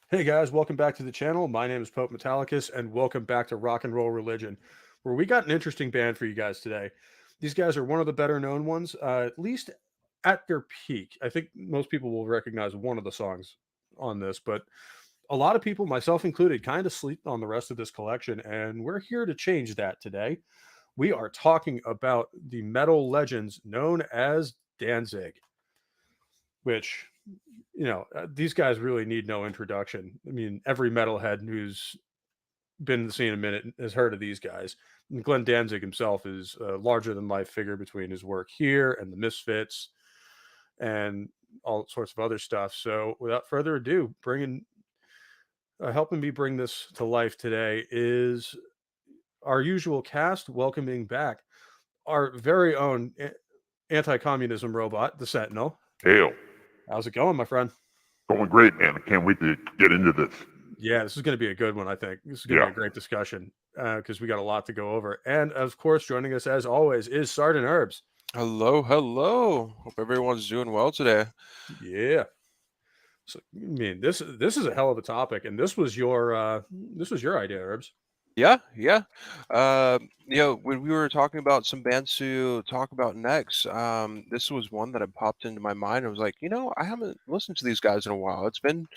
Hey guys, welcome back to the channel. My name is Pope Metallicus, and welcome back to Rock and Roll Religion, where we got an interesting band for you guys today. These guys are one of the better known ones, at least at their peak. I think most people will recognize one of the songs on this, but a lot of people, myself included, kind of sleep on the rest of this collection, and we're here to change that today. We are talking about the metal legends known as Danzig, which these guys really need no introduction. I mean, every metalhead who's been in the scene a minute has heard of these guys. And Glenn Danzig himself is a larger than life figure between his work here and the Misfits and all sorts of other stuff. So, without further ado, bringing helping me bring this to life today is our usual cast welcoming back our very own anti-communism robot, the Sentinel. Hail. How's it going, my friend? Going great, man. I can't wait to get into this. Yeah, this is going to be a good one, I think. This is going to Yeah. be a great discussion because we got a lot to go over. And of course, joining us as always is Sardin Herbs. Hello, hello. Hope everyone's doing well today. Yeah. So I mean, this is a hell of a topic, and this was your idea, Herbs. Yeah. When we were talking about some bands to talk about next, this was one that had popped into my mind. I was like, I haven't listened to these guys in a while. It's been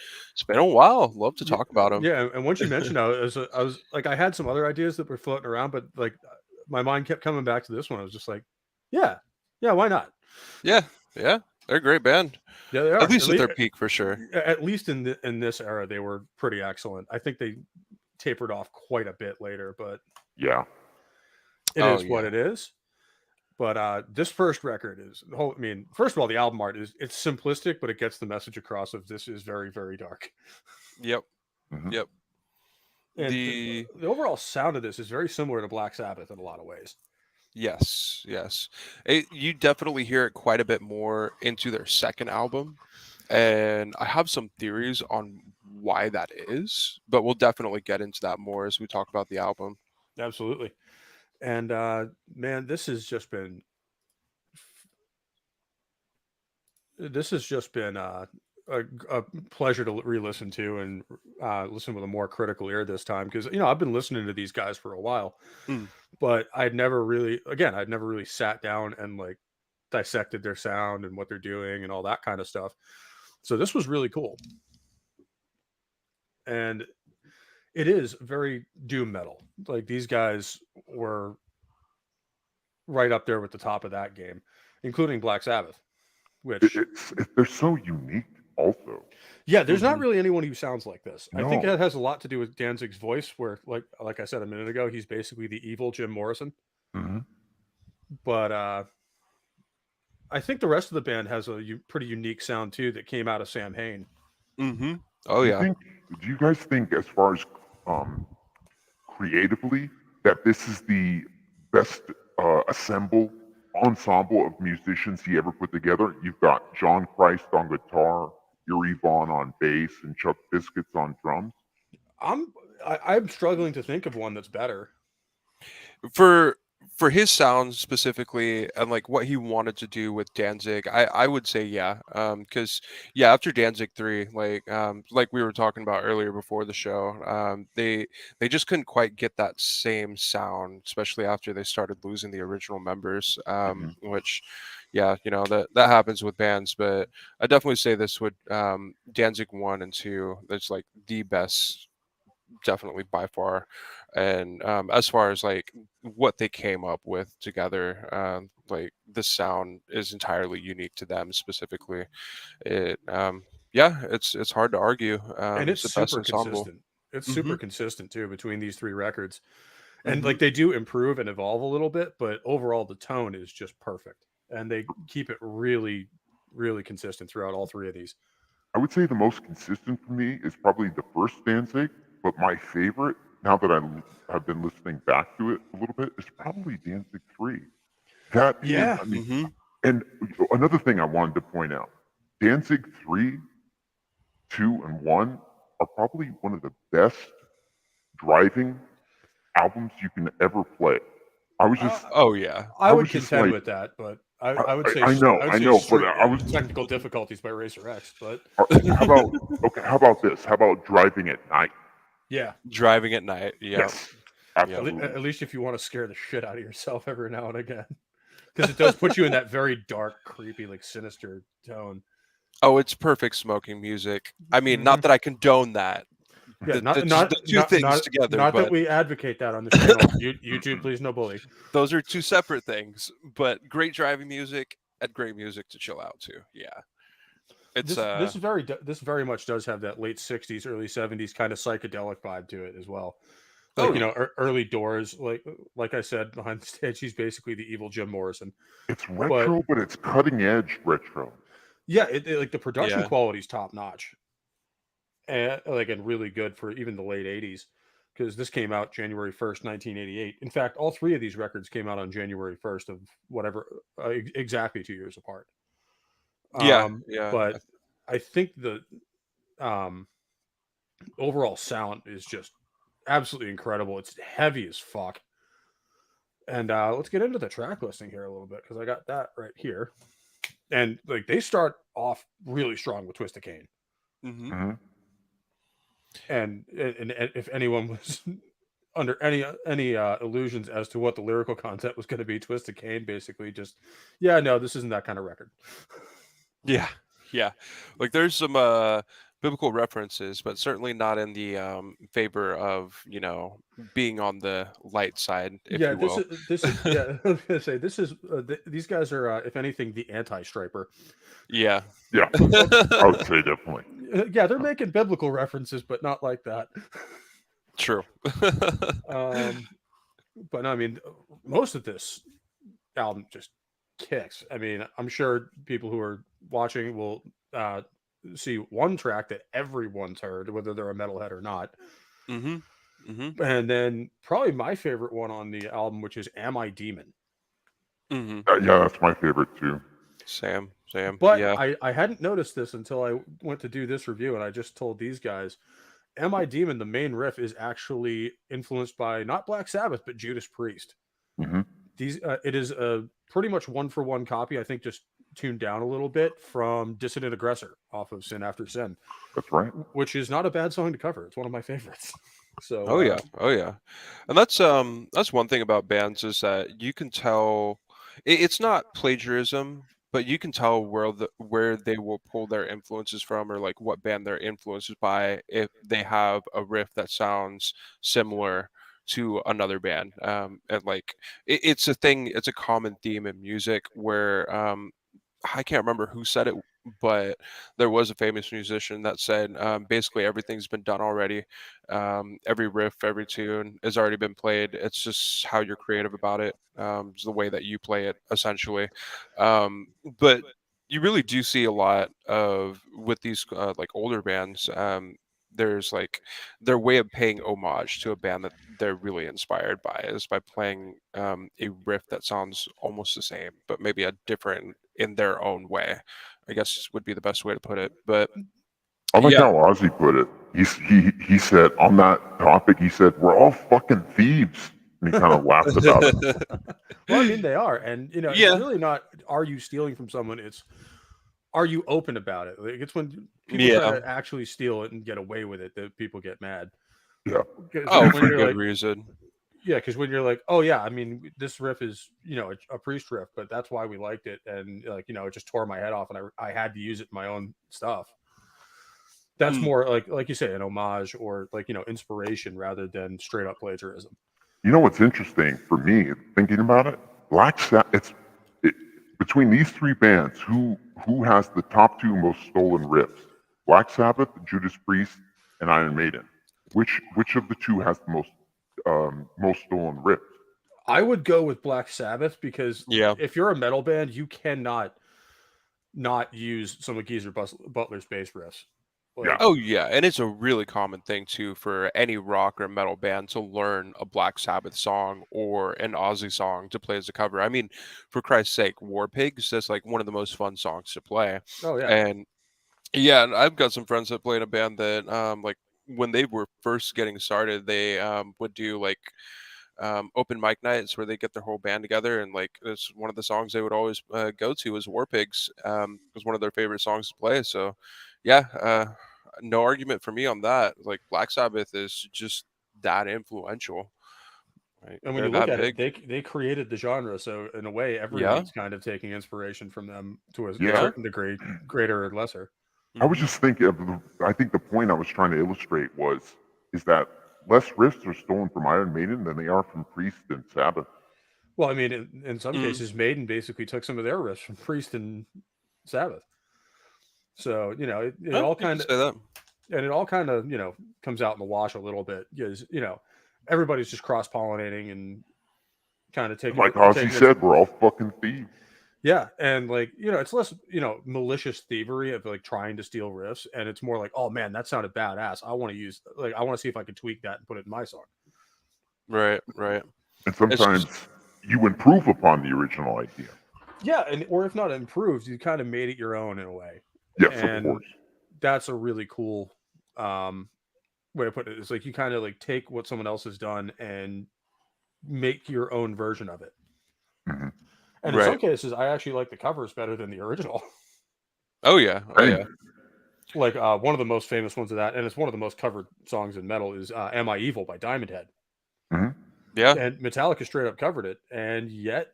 a while. Love to Yeah, talk about them. yeah. And once you mentioned, I was like, I had some other ideas that were floating around, but like, my mind kept coming back to this one. I was just like, yeah, yeah, why not? Yeah. They're a great band. Yeah, they At are. least at their peak for sure. At least in this era, they were pretty excellent. I think they tapered off quite a bit later, but Yeah. it Oh is what yeah. it is. But this first record is I mean, first of all, the album art it's simplistic, but it gets the message across of this is very, very dark. Yep. hmm Yep. And The the overall sound of this is very similar to Black Sabbath in a lot of ways. yes. You definitely hear it quite a bit more into their second album. And I have some theories on why that is, but we'll definitely get into that more as we talk about the album. Absolutely. And man, this has just been a pleasure to re-listen to and listen with a more critical ear this time because I've been listening to these guys for a while, Mm. but I'd never really sat down and like dissected their sound and what they're doing and all that kind of stuff. So this was really cool, and it is very doom metal. Like these guys were right up there with the top of that game, including Black Sabbath, which They're so unique, also. yeah, there's not Hmm. really anyone who sounds like this. I think No. that has a lot to do with Danzig's voice, where like I said a minute ago, he's basically the evil Jim Morrison. hmm But I think the rest of the band has a pretty unique sound too that came out of Sam Hain. Hmm. Oh Do you yeah. think? Do you guys think, as far as um, creatively, that this is the best ensemble of musicians he ever put together? You've got John Christ on guitar, Yuri Vaughn on bass, and Chuck Biscuits on drums. I'm I'm struggling to think of one that's better. For for his sound specifically and like what he wanted to do with Danzig, I would say yeah. Because yeah, after Danzig 3, like we were talking about earlier before the show, they just couldn't quite get that same sound, especially after they started losing the original members. hmm Which yeah, that happens with bands, but I definitely say this would Danzig 1 and 2, that's like the best, definitely by far. And as far as like what they came up with together, like the sound is entirely unique to them specifically. It Yeah, it's hard to argue. And It's the best ensemble. It's Hmm. super consistent too between these three records. And Hmm. like they do improve and evolve a little bit, but overall the tone is just perfect. And they keep it really, really consistent throughout all three of these. I would say the most consistent for me is probably the first Danzig, but my favorite, now that have been listening back to it a little bit, is probably Danzig 3. That is, Yeah. I mean, Hmm. and another thing I wanted to point out, Danzig 3, 2, and 1 are probably one of the best driving albums you can ever play. I was Uh, just, Oh yeah. I I would was just contend like, with that, but I would say I know, but straight I was. technical difficulties by Racer X, but How about How about this? How about driving at night? yeah, Driving at night. Yeah. Yes, Yeah. absolutely. at least if you want to scare the shit out of yourself every now and again, because it does put you in that very dark, creepy, like sinister tone. Oh, it's perfect smoking music. I mean, not Mhm. that I condone that. Yeah, The two things together, not that but we advocate that on this channel. YouTube, please, no bully. those are two separate things. But great driving music and great music to chill out to. Yeah. It's This very much does have that late '60s, early '70s kind of psychedelic vibe to it as well. oh Like yeah. early Doors, like I said, behind the stage, he's basically the evil Jim Morrison. It's But retro, but it's cutting edge retro. yeah, like the production Yeah. quality is top notch, and really good for even the late '80s. Because this came out January 1st, 1988. In fact, all three of these records came out on January 1st of whatever, exactly 2 years apart. Yeah. Yeah. But I think the um, overall sound is just absolutely incredible. It's heavy as fuck. And let's get into the track listing here a little bit because I got that right here. And like they start off really strong with Twist of Cane. Mm-hmm. Hmm. And if anyone was under any illusions as to what the lyrical content was going to be, Twist of Cane basically just, yeah, no, this isn't that kind of record. Yeah. Yeah. Like there's some biblical references, but certainly not in the favor of, being on the light side, if Yeah, you will. this is yeah. I was gonna say this is these guys are if anything the anti-striper. Yeah. Yeah, I would say definitely. Yeah, they're making biblical references, but not like that. True. But no, I mean, most of this album just kicks. I mean, I'm sure people who are watching will see one track that everyone's heard, whether they're a metalhead or not. Mm-hmm. Mm-hmm. And then probably my favorite one on the album, which is Am I Demon? Mm-hmm. Yeah, that's my favorite too. Sam. But Yeah. I hadn't noticed this until I went to do this review, and I just told these guys, Am I Demon, the main riff is actually influenced by not Black Sabbath, but Judas Priest. Hmm. It is a pretty much one for one copy, I think just tuned down a little bit from Dissident Aggressor off of Sin After Sin, That's right. which is not a bad song to cover. It's one of my favorites. So Oh yeah. Oh yeah. And that's one thing about bands is that you can tell it's not plagiarism, but you can tell where they will pull their influences from or like what band they're influenced by if they have a riff that sounds similar to another band. And like it's a thing, it's a common theme in music where I can't remember who said it, but there was a famous musician that said basically everything's been done already. Every riff, every tune has already been played. It's just how you're creative about it. It's the way that you play it, essentially. But you really do see a lot of with these like older bands. There's like their way of paying homage to a band that they're really inspired by is by playing a riff that sounds almost the same, but maybe a different in their own way. I guess would be the best way to put it. But I like yeah, how Ozzy put it. He said on that topic, he said, "We're all fucking thieves," and he kind of laughed about it. well, I mean they are, and it's yeah, really not are you stealing from someone, it's are you open about it? Like it's when people try yeah. to actually steal it and get away with it that people get mad. Yeah, 'Cause, Oh, when for you're good like, reason. yeah, because when you're like, oh yeah, I mean, this riff is a Priest riff, but that's why we liked it, and like it just tore my head off, and I had to use it in my own stuff. That's Mm, more like you say, an homage or like inspiration rather than straight up plagiarism. you know what's interesting for me thinking about it? Black Sabbath. Between these three bands, who has the top two most stolen riffs? Black Sabbath, Judas Priest, and Iron Maiden. Which of the two has the most stolen riffs? I would go with Black Sabbath because yeah. if you're a metal band, you cannot not use some of Geezer Butler's bass riffs. Yeah. Like, Oh yeah, and it's a really common thing too for any rock or metal band to learn a Black Sabbath song or an Ozzy song to play as a cover. I mean, for Christ's sake, War Pigs, that's like one of the most fun songs to play. oh yeah, And yeah, and I've got some friends that play in a band that like when they were first getting started, they would do like open mic nights where they get their whole band together, and like it's one of the songs they would always go to was War Pigs. Was one of their favorite songs to play. So, yeah, no argument for me on that. Like Black Sabbath is just that influential. Right? And when They're you look that at it, big. they created the genre, so in a way, Yeah, everybody's kind of taking inspiration from them to a Yeah. yeah. certain degree, greater or lesser. I was Hmm. just thinking of I think the point I was trying to illustrate is that less riffs are stolen from Iron Maiden than they are from Priest and Sabbath. Well, I mean, in some Mm. cases, Maiden basically took some of their riffs from Priest and Sabbath. So it Yeah, all you can kind of say that. and it all kind of comes out in the wash a little bit because everybody's just cross pollinating and kind of Like Ozzy taking said, we're all fucking thieves. yeah, and like it's less malicious thievery of like trying to steal riffs, and it's more like, oh man, that sounded badass. I want to use I want to see if I can tweak that and put it in my song. Right, right. And It's just sometimes you improve upon the original idea. Yeah, and or if not improved, you kind of made it your own in a way, Yes, of and course. that's a really cool way to put it. It's like you kind of like take what someone else has done and make your own version of it. Hmm. And in some right. cases, I actually like the covers better than the original. Oh yeah, oh Hey, yeah. Like one of the most famous ones of that, and it's one of the most covered songs in metal, is "Am I Evil" by Diamond Head. hmm Yeah. And Metallica straight up covered it, and yet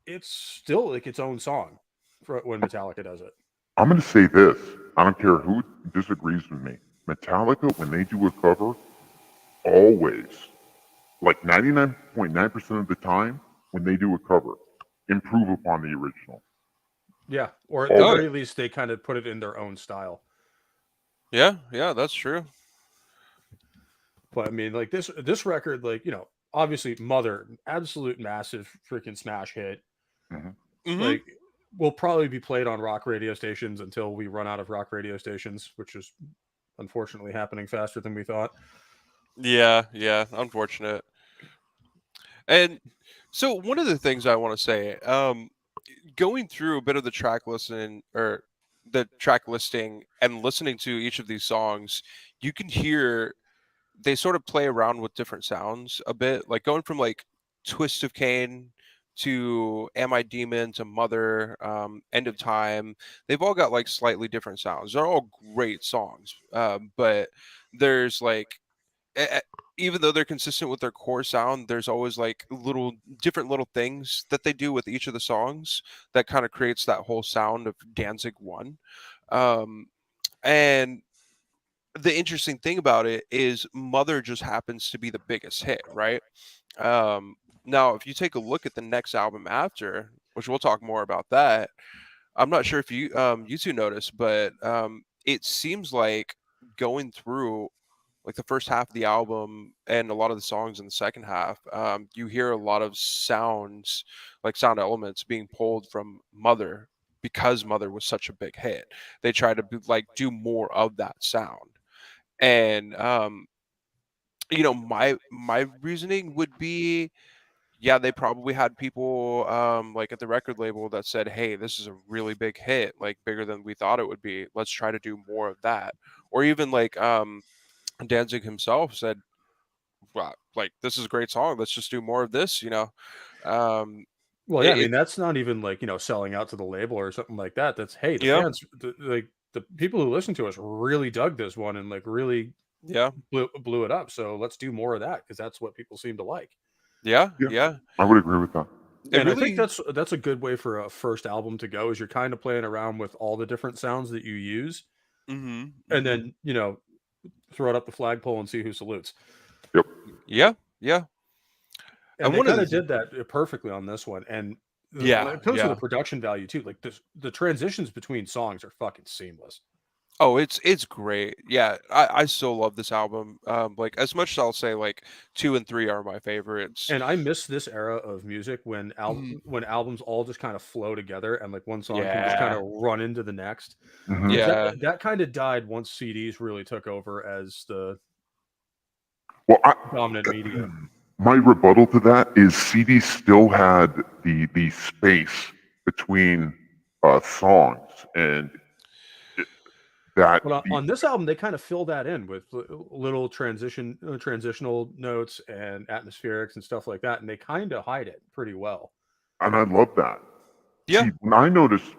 it's still like its own song for when Metallica does it. I'm going to say this. I don't care who disagrees with me. Metallica, when they do a cover, always, like 99.9% of the time, when they do a cover, improve upon the original. Yeah, or at the Oh Always. yeah. very least, they kind of put it in their own style. Yeah, yeah, that's true. But I mean, like this record, like obviously, Mother, absolute massive freaking smash hit. Hmm. Hmm. Like, will probably be played on rock radio stations until we run out of rock radio stations, which is unfortunately happening faster than we thought. Yeah, yeah, unfortunate. And so one of the things I want to say, going through a bit of the track listing or the track listing and listening to each of these songs, you can hear they sort of play around with different sounds a bit, like going from like Twist of Cain to Am I Demon to Mother, End of Time. They've all got like slightly different sounds. They're all great songs, but there's like e- e- even though they're consistent with their core sound, there's always like little different little things that they do with each of the songs that kind of creates that whole sound of Danzig One. Um, and the interesting thing about it is Mother just happens to be the biggest hit, right? Now, if you take a look at the next album after, which we'll talk more about that, I'm not sure if you two noticed, but it seems like going through like the first half of the album and a lot of the songs in the second half, you hear a lot of sounds, like sound elements being pulled from Mother because Mother was such a big hit. They try to like do more of that sound. And my reasoning would be, yeah, they probably had people like at the record label that said, "Hey, this is a really big hit, like bigger than we thought it would be. Let's try to do more of that." Or even like Danzig himself said, "Wow, like this is a great song. Let's just do more of this." Um, Well, yeah, I mean it that's not even like selling out to the label or something like that. That's hey, the yeah, fans, like the people who listen to us really dug this one and like really yeah, blew it up. So let's do more of that because that's what people seem to like. yeah, Yeah, yeah. I would agree with that. It And I think really, that's a good way for a first album to go. Is you're kind of playing around with all the different sounds that you use, hmm, and hmm, then throw it up the flagpole and see who salutes. Yep. yeah, yeah. And And they one of kind the of did that perfectly on this one. And when yeah, it comes to the yeah. production value too, like the transitions between songs are fucking seamless. Oh, it's great. Yeah, I still love this album. Like as much as I'll say like 2 and 3 are my favorites. And I miss this era of music when Mhm. when albums all just kind of flow together and like one song can just kind Yeah, of run into the next. Hmm. Because yeah. that kind of died once CDs really took over as the Well, dominant media. my rebuttal to that is CD still had the space between songs, and that Well, the on this album, they kind of fill that in with little transitional notes and atmospherics and stuff like that, and they kind of hide it pretty well. and I love that. Yeah. See, when I noticed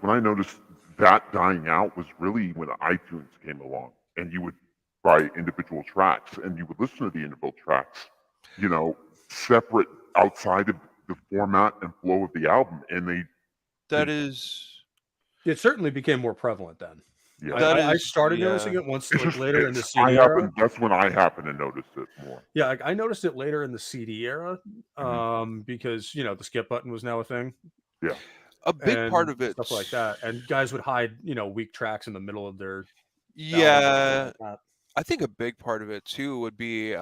that dying out was really when iTunes came along, and you would buy individual tracks, and you would listen to the individual tracks, separate outside of the format and flow of the album, and That they is It certainly became more prevalent then. yeah. I started noticing it once, It's like just later in the it's I CD era. happen that's when I happen to notice it more. Yeah, like I noticed it later in the CD era, Mhm. because the skip button was now a thing Yeah. a big part and of it. stuff like that, and guys would hide weak tracks in the middle of their albums and stuff Yeah, like that. I think a big part of it too would be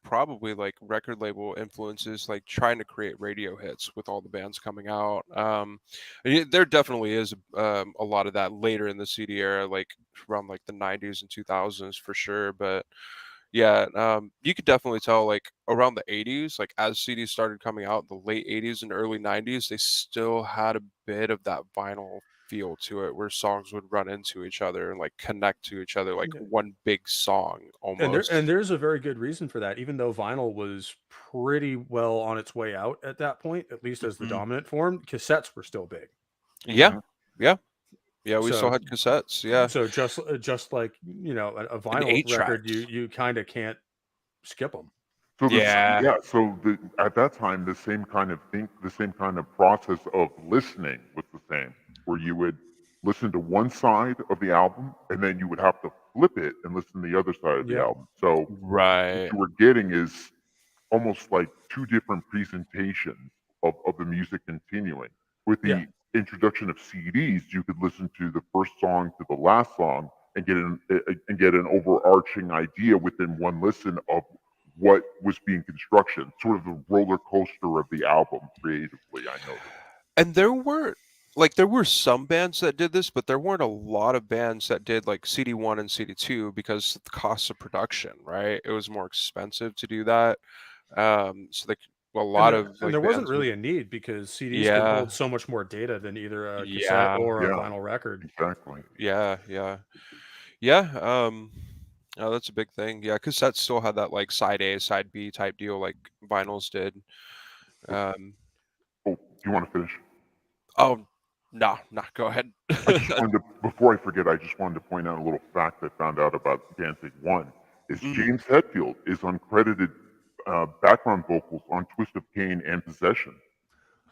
probably like record label influences, like trying to create radio hits with all the bands coming out. There definitely is a lot of that later in the CD era, like around like the 90s and 2000s for sure. But yeah, you could definitely tell like around the 80s, like as CDs started coming out, the late 80s and early 90s, they still had a bit of that vinyl feel to it where songs would run into each other and like connect to each other like Yeah. one big song And almost. there's a very good reason for that, even though vinyl was pretty well on its way out at that point, at least as the Mhm. dominant form. Cassettes were still big. Yeah, Mhm. yeah, yeah. We still So had cassettes. Yeah, just like a and vinyl eight record, tracks. you kind of can't skip them. So Yeah, at that time, the same kind of process of listening was the same, where you would listen to one side of the album and then you would have to flip it and listen to the other side of the Yep. album. So what right. you were getting is almost like two different presentations of the music continuing. With Yeah. the introduction of CDs, you could listen to the first song to the last song and get an overarching idea within one listen of what was being constructed, sort of the roller coaster of the album creatively. I noticed. And there were some bands that did this, but there weren't a lot of bands that did like CD1 and CD2 because of the cost of production, right? It was more expensive to do that. So a And lot there of and like there wasn't bands would, really a need because CDs could yeah, hold so much more data than either a cassette yeah, or a Yeah, vinyl record. exactly. yeah. Yeah, oh, that's a big thing. Yeah, cassettes still had that like side A, side B type deal like vinyls did. Um, Oh, do you want to finish? oh, nah, go ahead. I just wanted to, before I forget, I just wanted to point out a little fact I found out about Danzig 1 is Mm. James Hetfield is uncredited background vocals on Twist of Cain and Possession.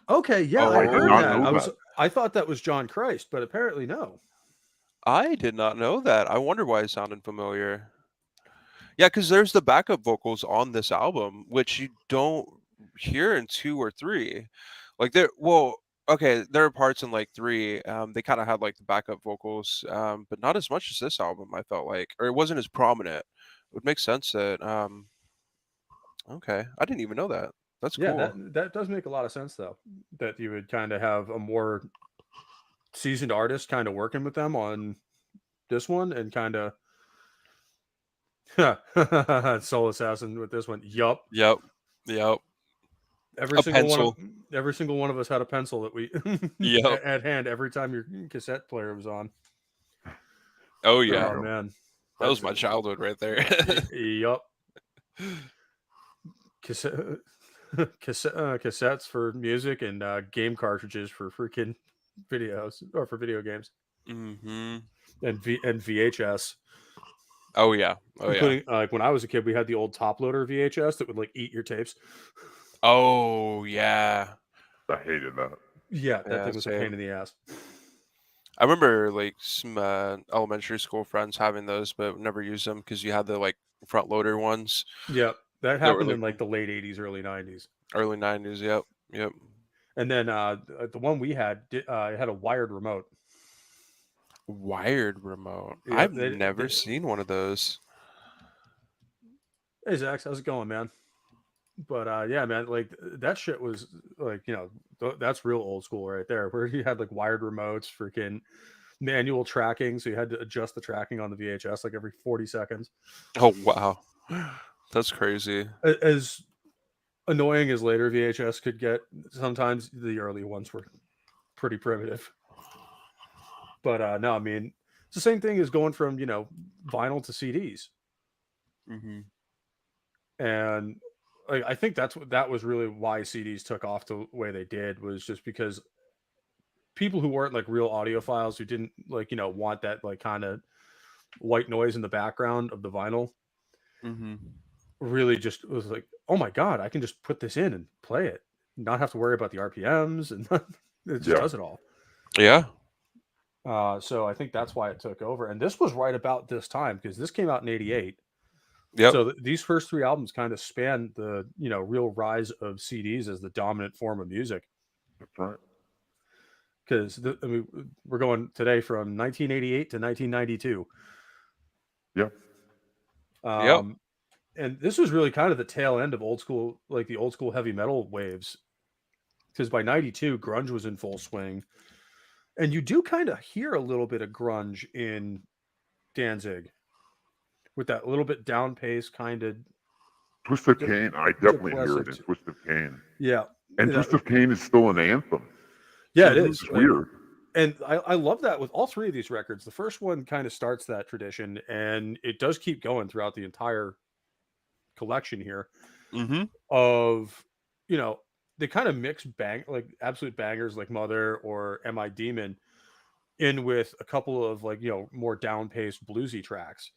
Okay, yeah, I I did heard not that. Oh, know that. I thought that was John Christ, but apparently no. I did not know that. I wonder why it sounded familiar. Yeah, because there's the backup vocals on this album, which you don't hear in 2 or 3. Like, okay, there are parts in, like, 3, they kinda had, like, the backup vocals, but not as much as this album, I felt like, or it wasn't as prominent. It would make sense that, okay, I didn't even know that. That's Yeah, cool. that does make a lot of sense though. That you would kind of have a more seasoned artist kind of working with them on this one and kind of Soul Assassin with this one. Yup. Yep. Yep. Every A single one of pencil. every single one of us had a pencil that we Yep. at hand every time your cassette player was on. Oh, There you yeah. Oh go. man. That was That's my childhood right there. yup. Cassette, cassettes for music and game cartridges for freaking videos or for video games Mhm. and VHS. Oh, yeah. Oh, yeah. Including like when I was a kid, we had the old top loader VHS that would like eat your tapes. Oh, yeah. I hated that. Yeah, that Yeah, thing was a pain same. in the ass. I remember like some elementary school friends having those, but never used them because you had the like front loader ones Yep, that that were happened like in like the late '80s, early '90s. early 90s. Yep. Yep. And then the one we had it had a wired remote. Wired remote. Yep, I've never seen one of those. hey Zach, how's it going, man? But yeah, man, like that shit was like that's real old school right there, where you had like wired remotes, freaking manual tracking, so you had to adjust the tracking on the VHS like every 40 seconds. Oh, wow. That's crazy. As annoying as later VHS could get, sometimes the early ones were pretty primitive. But no, I mean, It's the same thing as going from, vinyl to CDs. Hmm. And like, I think that was really why CDs took off the way they did, was just because people who weren't like real audiophiles, who didn't like, want that like kind of white noise in the background of the vinyl, Hmm. really just was like, oh my God, I can just put this in and play it, not have to worry about the RPMs, and it just Yeah, does it all. Yeah. So I think that's why it took over. And this was right about this time, because this came out in '88. Yep. So these first three albums kind of span the, real rise of CDs as the dominant form of music. that's right. Because I mean, we're going today from 1988 to 1992. Yeah, Yep. Um, and this was really kind of the tail end of old school, like the old school heavy metal waves. Because by '92, grunge was in full swing, and you do kind of hear a little bit of grunge in Danzig, with that little bit down pace kind of Twist of Cain. I definitely hear it depressive. in Twist of Cain, Yeah, and Twist of Cain is still an anthem. yeah, it Hmm. is. It's Like, weird. and I love that with all three of these records. The first one kind of starts that tradition, and it does keep going throughout the entire collection here. Hmm. Of, you know, they kind of mix like absolute bangers like Mother or Am I Demon in with a couple of like, more down paced bluesy tracks,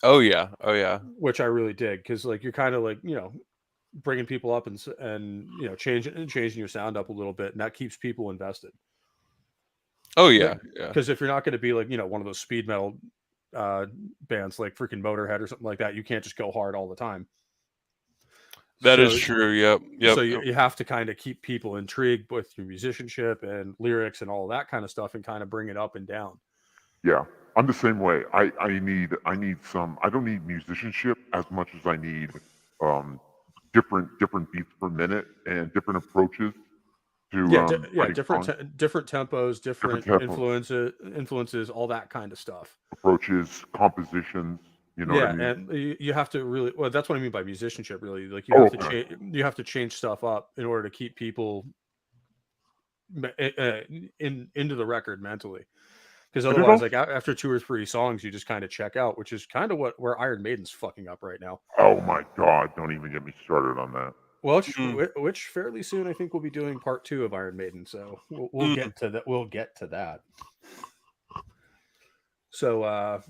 Oh yeah. Oh yeah. which I really dig, because like you're kind of like, bringing people up, and changing your sound up a little bit, and that keeps people invested. Oh Like, yeah. Yeah. because if you're not going to be like, one of those speed metal uh bands like freaking Motorhead or something like that, you can't just go hard all the time. That is So true. Yep. so Yep. you have to kind of keep people intrigued with your musicianship and lyrics and all that kind of stuff, and kind of bring it up and down. Yeah, I'm the same way. I need some. I don't need musicianship as much as I need um, different beats per minute and different approaches to Yeah, yeah, writing songs. different tempos, Different different tempo influences, all that kind of stuff. approaches, compositions. You know what I Yeah, mean? and you have to really, well, that's what I mean by musicianship. Really, like Oh, okay. you have to change stuff up in order to keep people into the record mentally. Because But it otherwise, also. like after two or three songs, you just kind of check out, which is kind of where Iron Maiden's fucking up right now. Oh my God! Don't even get me started on that. Well, Mm, which fairly soon I think we'll be doing part two of Iron Maiden, so we'll mm, get to that. We'll get to that. So,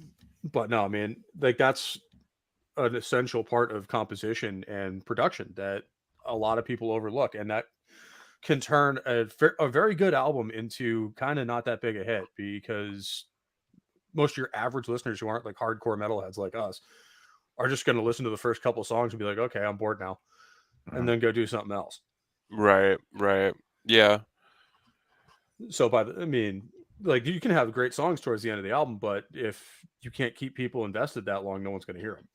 but no, I mean, like that's an essential part of composition and production that a lot of people overlook, and that can turn a very good album into kind of not that big a hit, because most of your average listeners who aren't like hardcore metalheads like us are just going to listen to the first couple songs and be like, okay, I'm bored now, and Mhm. then go do something else. right. Right. Yeah. So I mean, like you can have great songs towards the end of the album, but if you can't keep people invested that long, no one's going to hear them.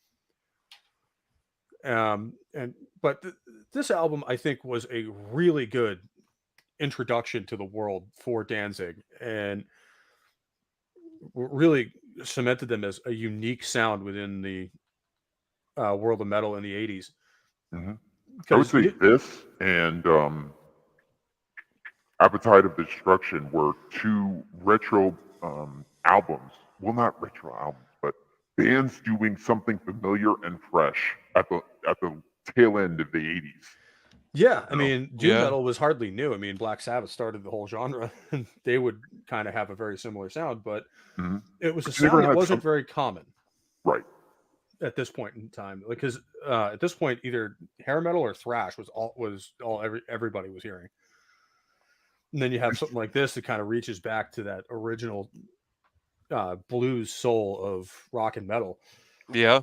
And but this album, I think, was a really good introduction to the world for Danzig, and really cemented them as a unique sound within the world of metal in the '80s. Mhm. I would Because say this and Appetite of Destruction were two retro albums. Well, not retro albums, but bands doing something familiar and fresh at the tail end of the '80s. yeah, I You know? mean, doom Yeah. metal was hardly new. I mean, Black Sabbath started the whole genre, and they would kind of have a very similar sound, but Hmm. it was a But you never sound that had wasn't some very common right. at this point in time. Because at this point, either hair metal or thrash was all everybody was hearing. And then you have something like this that kind of reaches back to that original blues soul of rock and metal, Yeah.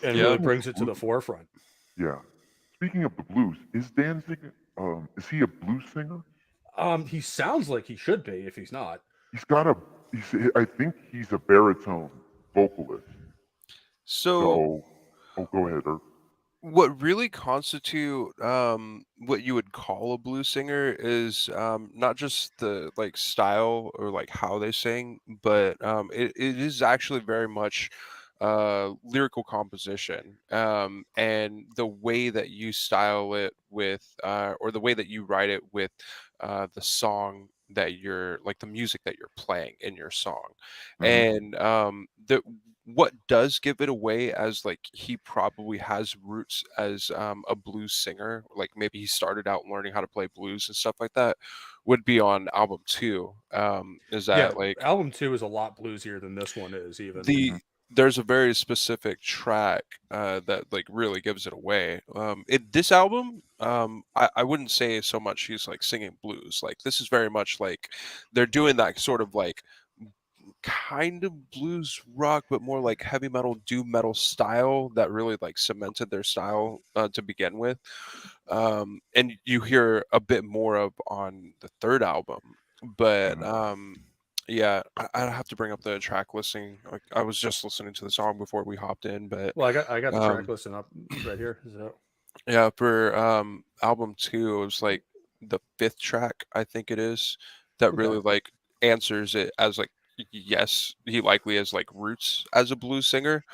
and really Yeah. Speaking of brings it to the blues, forefront. yeah. Speaking of the blues, is Danzig? Is he a blues singer? He sounds like he should be if he's not. He's got a. He's. I think he's a baritone vocalist. So So, oh, go ahead. Or what really constitute what you would call a blues singer is not just the like style or like how they sing, but it is actually very much lyrical composition, and the way that you style it with or the way that you write it with the song that you're like the music that you're playing in your song. Mhm. And the what does give it away as like he probably has roots as a blues singer, like maybe he started out learning how to play blues and stuff like that, would be on album 2. Is Yeah, that like album 2 is a lot bluesier than this one is even. Mhm. there's a very specific track that like really gives it away. This album, I wouldn't say so much he's like singing blues. Like this is very much like they're doing that sort of like kind of blues rock, but more like heavy metal, doom metal style that really like cemented their style to begin with. And you hear a bit more of on the third album, but Mhm. yeah, I have to bring up the track listing. Like I was just listening to the song before we hopped in, but Well, I got the track um, listing up right here. So yeah, for album 2, it was like the fifth track, I think it is, that okay. really like answers it as like yes, he likely has like roots as a blues singer.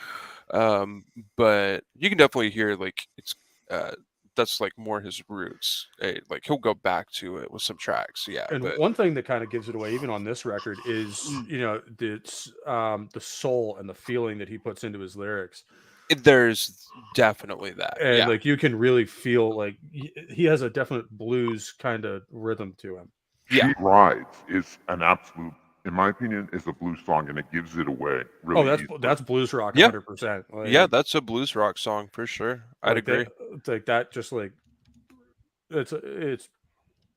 Um, but you can definitely hear like it's uh that's like more his roots. Like he'll go back to it with some tracks, yeah. And But one thing that kind of gives it away, even on this record, is mm, the soul and the feeling that he puts into his lyrics, there's definitely that, and yeah, like you can really feel like he has a definite blues kind of rhythm to him. yeah, She Rides is an absolute, in my opinion, is a blues song, and it gives it away Oh, really easily. that's blues rock yeah, 100%. yeah. That's a blues rock song for sure. I'd Like agree. that just like it's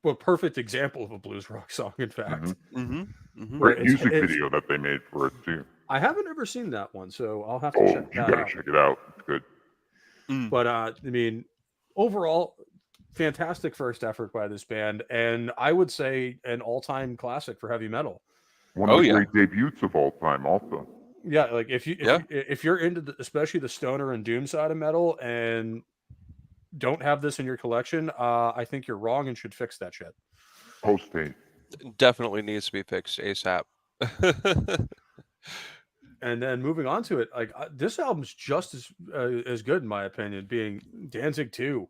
a perfect example of a blues rock song. In Hmm. fact, Mm-hmm. Mm-hmm. where Great music it's video that they made for it too. I haven't ever seen that one, so I'll have to check Oh, you that got to out. check it out. It's good. Mm. But I mean, overall, fantastic first effort by this band, and I would say an all-time classic for heavy metal. One of Oh the yeah, great debuts of all time, also. Yeah, like yeah. if you're into especially the stoner and doom side of metal and don't have this in your collection, I think you're wrong and should fix that shit. Post haste. Definitely needs to be fixed ASAP. And then moving on to it, like this album's just as good in my opinion, being Danzig 2.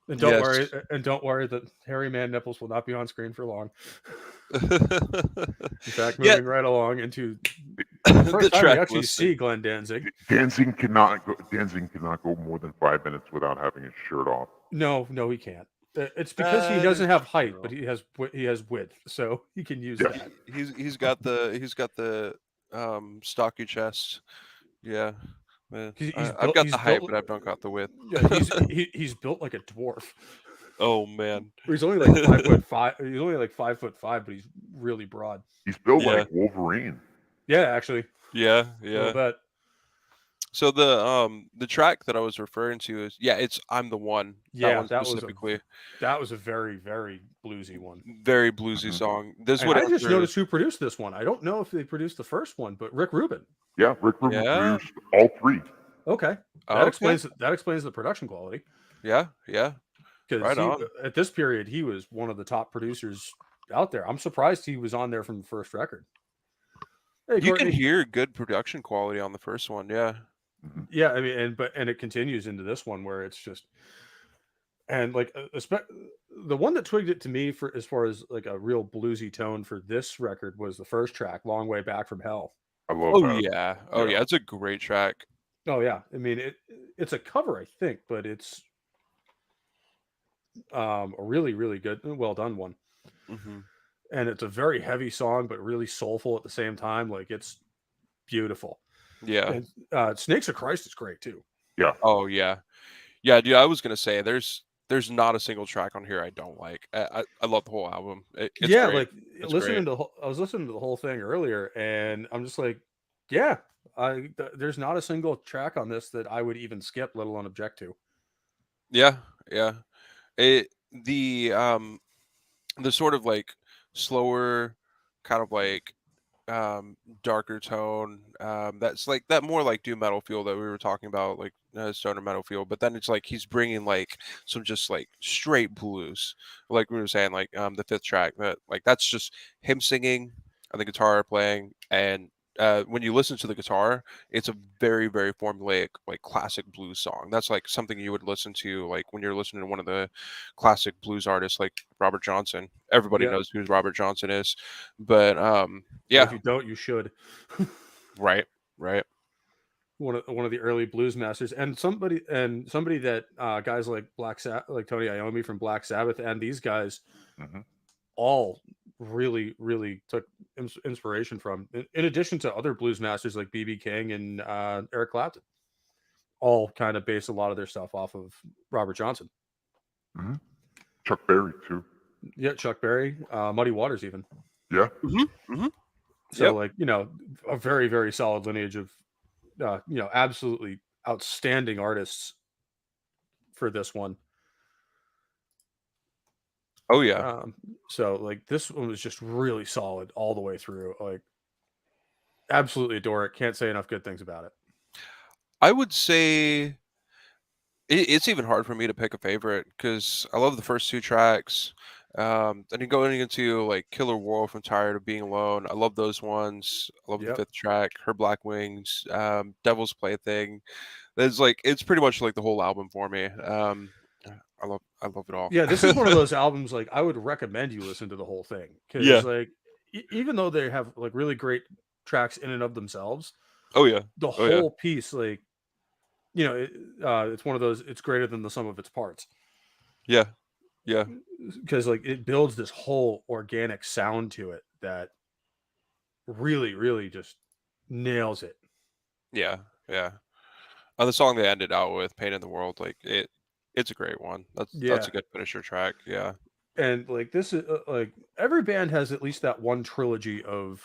Yes. And don't worry that hairy man nipples will not be on screen for long. In fact, Yeah, moving right along into the the first time we track actually listing. see Glenn Danzig. Danzig cannot go more than 5 minutes without having his shirt off. No, no, he can't. It's because he That doesn't is have height, but true. he has width, so he can use Yes. that. He's got the stocky chest. Yeah. Man, I've got He's the height, built but I've not got the width. yeah he's built like a dwarf. Oh man. He's only like 5'5". He's only like 5'5", but he's really broad. He's built Yeah. like Wolverine. Yeah, actually, Yeah, a little yeah. bit. So the track that I was referring to is yeah, it's I'm the One. That Yeah, one specifically. that was a very bluesy one. Very bluesy Mhm. song. This And would I just answer noticed who produced this one. I don't know if they produced the first one, but Rick Rubin. Yeah, Rick Rubin Yeah. produced all three. Okay, Okay. that explains the production quality. Yeah, yeah. Because Right he on. at this period he was one of the top producers out there. I'm surprised he was on there from the first record. Hey You can Courtney. hear good production quality on the first one, yeah. Mhm. Yeah, I mean, and it continues into this one where it's just and like the one that twigged it to me for as far as like a real bluesy tone for this record was the first track, "Long Way Back from Hell." I love Oh that. yeah. Oh Yeah. yeah, it's a great track. Oh yeah, I mean it's a cover, I think, but it's a really good, well done one, Mhm. and it's a very heavy song, but really soulful at the same time. Like it's beautiful. Yeah. And Snakes of Christ is great too. Yeah. Oh yeah. Yeah, dude, I was gonna say there's not a single track on here I don't like. I love the whole album. It's Yeah, great. like It's great. I was listening to the whole thing earlier, and I'm just like, yeah, there's not a single track on this that I would even skip, let alone object to. Yeah, yeah. It the sort of like slower kind of like darker tone that's like that more like doom metal feel that we were talking about like stoner metal feel, but then it's like he's bringing like some just like straight blues, like we were saying, like the fifth track that like that's just him singing and the guitar playing and when you listen to the guitar, it's a very, very formulaic, like classic blues song. That's like something you would listen to, like when you're listening to one of the classic blues artists, like Robert Johnson. Everybody Yeah. knows who Robert Johnson is, but Or yeah, if you don't, you should. right, right, One of the early blues masters, and somebody that guys like like Tony Iommi from Black Sabbath, and these guys Hmm. all really took inspiration from, in addition to other blues masters like BB King and Eric Clapton, all kind of based a lot of their stuff off of Robert Johnson. Hmm. Chuck Berry too. Yeah, Chuck Berry, Muddy Waters even. Yeah. mm-hmm. So Yep. like, a very solid lineage of absolutely outstanding artists for this one. Oh yeah, So like this one was just really solid all the way through. Like absolutely adore it. Can't say enough good things about it. I would say it's even hard for me to pick a favorite because I love the first two tracks. And then going into like Killer Wolf and Tired of Being Alone, I love those ones. I love the Yep. fifth track, Her Black Wings, Devil's Plaything. It's pretty much like the whole album for me. I love it all. Yeah, this is one of those albums like I would recommend you listen to the whole thing, because Yeah. like even though they have like really great tracks in and of themselves, Oh yeah. the Oh yeah. whole piece like it's one of those, it's greater than the sum of its parts, Yeah. Yeah. because like it builds this whole organic sound to it that really just nails it. Yeah. Yeah. The song they ended out with, "Pain in the World," like it's a great one. That's Yeah. a good finisher track. Yeah. And like this is like every band has at least that one trilogy of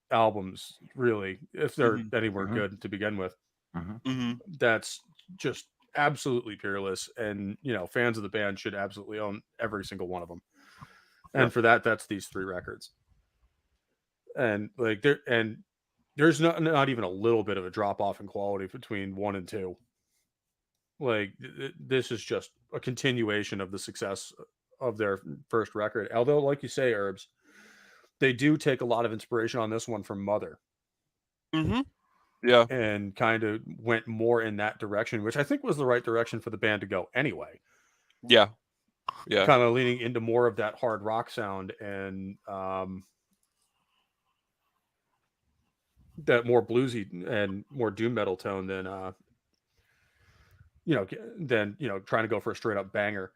albums, really, if they're hmm anywhere Hmm. good to begin with. Hmm. hmm That's just absolutely peerless, and fans of the band should absolutely own every single one of them. Yeah. And for that, that's these three records. And like there's not even a little bit of a drop off in quality between one and two. Like this is just a continuation of the success of their first record. Although, like you say, Herbs, they do take a lot of inspiration on this one from Mother, hmm Yeah. and kind of went more in that direction, which I think was the right direction for the band to go anyway. Yeah. Yeah. Kind of leaning into more of that hard rock sound, and that more bluesy and more doom metal tone than you know trying to go for a straight up banger,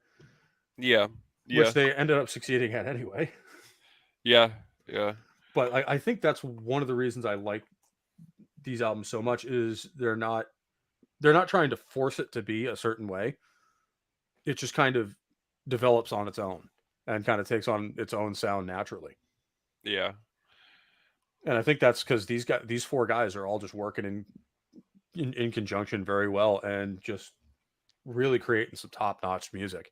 Yeah. which Yeah. they ended up succeeding at anyway. Yeah. Yeah. But I think that's one of the reasons I like these albums so much, is they're not trying to force it to be a certain way. It just kind of develops on its own and kind of takes on its own sound naturally. Yeah. And I think that's because these four guys are all just working in conjunction very well, and just really creating some top notch music.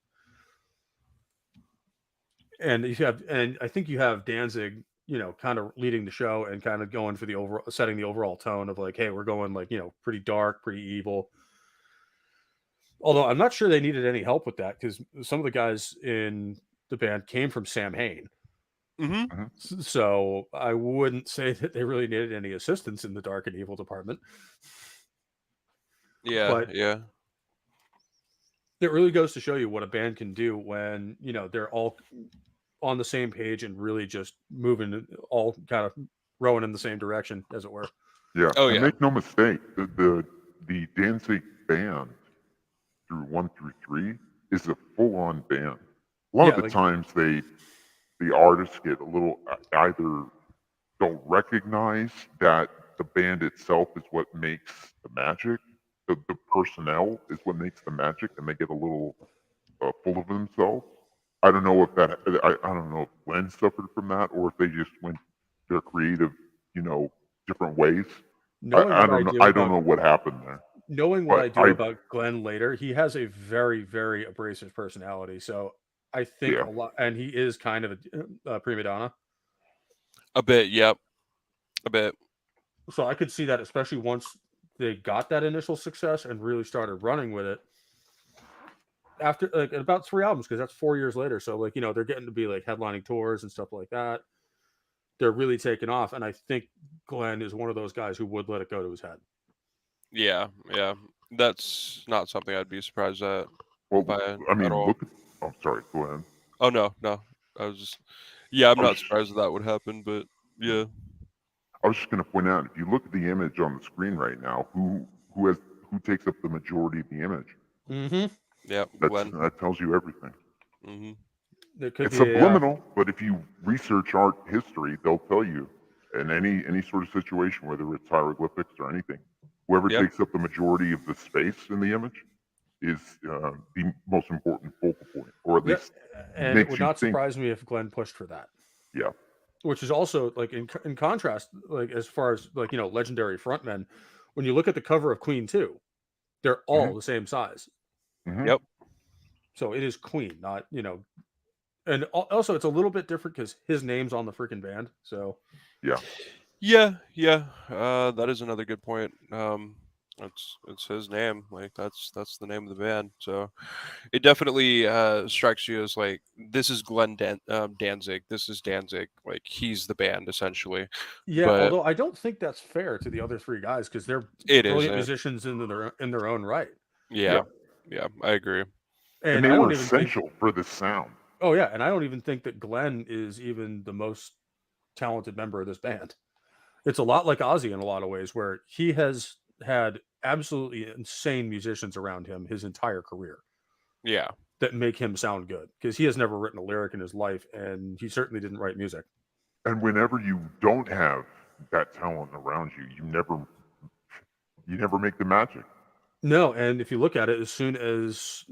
And I think you have Danzig, kind of leading the show and kind of going for the overall, setting the overall tone of like, hey, we're going like, pretty dark, pretty evil. Although I'm not sure they needed any help with that, because some of the guys in the band came from Sam Hain. hmm Hmm. So I wouldn't say that they really needed any assistance in the dark and evil department. Yeah. But Yeah. it really goes to show you what a band can do when, they're all on the same page and really just moving, all kind of rowing in the same direction, as it were. Yeah. Oh And yeah. make no mistake, the Danzig band through 1 through 3 is a full-on band. A lot of Yeah, the like times the artists get a little either don't recognize that the band itself is what makes the magic. The personnel is what makes the magic, and they get a little full of themselves. I don't know if I don't know if Glenn suffered from that, or if they just went their creative, different ways. knowing I what I don't know. do I don't about know what happened there, knowing what but I do about Glenn later, he has a very abrasive personality. So I think yeah. a lot, and he is kind of a prima donna. A bit. Yep. A bit. So I could see that, especially once they got that initial success and really started running with it. After like about 3 albums, because that's 4 years later. So like they're getting to be like headlining tours and stuff like that. they're really taking off. And I think Glenn is one of those guys who would let it go to his head. Yeah, yeah. That's not something I'd be surprised at Well, by I at mean, all. look at. Oh, sorry. Go ahead. Oh no, no. I was just yeah, I'm I was not surprised that would happen, but yeah. I was just going to point out, if you look at the image on the screen right now, who takes up the majority of the image? Mm-hmm. Yeah, Glenn. That tells you everything. Mhm. There could It's be a subliminal, but if you research art history, they'll tell you in any sort of situation, whether it's hieroglyphics or anything, whoever Yep. takes up the majority of the space in the image is the most important focal point, or at yeah, least and it makes would you not think. surprise me if Glenn pushed for that. Yeah. Which is also like in contrast, like as far as like legendary frontmen, when you look at the cover of Queen 2, they're all Mhm. the same size. Hmm. Yep. So it is Queen, not and also it's a little bit different because his name's on the freaking band. So Yeah. Yeah, yeah. That is another good point. It's his name. Like that's the name of the band. So it definitely strikes you as like this is Danzig. This is Danzig. Like he's the band essentially. yeah, But although I don't think that's fair to the other three guys because they're it brilliant isn't. musicians in their own right. Yeah, Yeah. yeah. I agree. And And they I were don't even think essential for this sound. oh yeah, and I don't even think that Glenn is even the most talented member of this band. It's a lot like Ozzy in a lot of ways, where he has had absolutely insane musicians around him his entire career Yeah. that make him sound good because he has never written a lyric in his life, and he certainly didn't write music. And whenever you don't have that talent around you, you never make the magic. No, and if you look at it, as soon as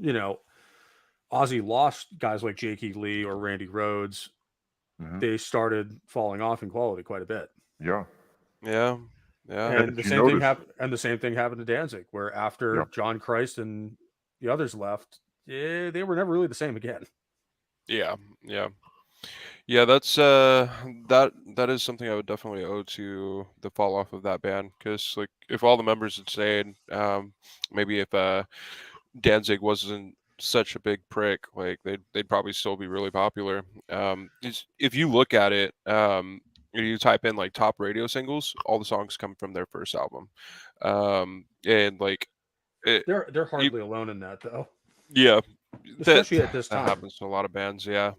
Ozzy lost guys like Jakey Lee or Randy Rhoads, Hmm. they started falling off in quality quite a bit. Yeah. Yeah. Yeah. And And the if you same thing notice, happened. And the same thing happened to Danzig, where yeah. after John Christ and the others left, they were never really the same again. Yeah. Yeah. Yeah, that's that is something I would definitely owe to the fall off of that band because like if all the members had stayed, maybe if Danzig wasn't such a big prick, like they'd probably still be really popular. If you look at it, you type in like top radio singles, all the songs come from their first album, and like it, They're you, hardly alone in that, though, yeah, that especially at this that time. happens to a lot of bands. Yeah,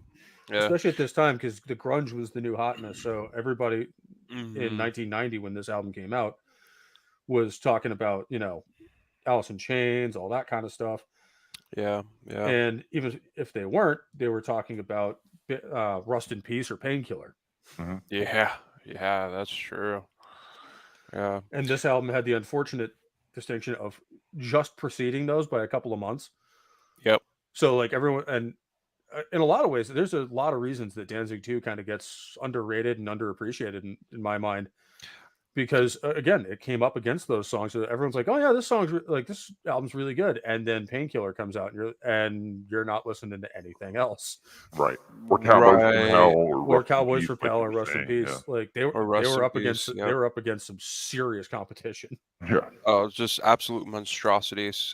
yeah. Especially at this time, because the grunge was the new hotness. So everybody in Hmm. 1990, when this album came out, was talking about Alice in Chains, all that kind of stuff. Yeah, yeah. And even if they weren't, they were talking about Rust in Peace or Painkiller. Hmm. Yeah, yeah, that's true. Yeah. And this album had the unfortunate distinction of just preceding those by a couple of months. Yep. So like everyone, and in a lot of ways, there's a lot of reasons that Danzig 2 kind of gets underrated and underappreciated in my mind. Because again, it came up against those songs, so everyone's like, "Oh yeah, like this album's really good," and then Painkiller comes out, and you're not listening to anything else, Right. Or Cowboys from Hell, Right. or or Rust in Cowboys Peace, for like Pal you or were Rust in saying. Yeah. Peace. Like Or they Rust were in up against Peace. Yep. some serious competition. Yeah. Oh, it's just absolute monstrosities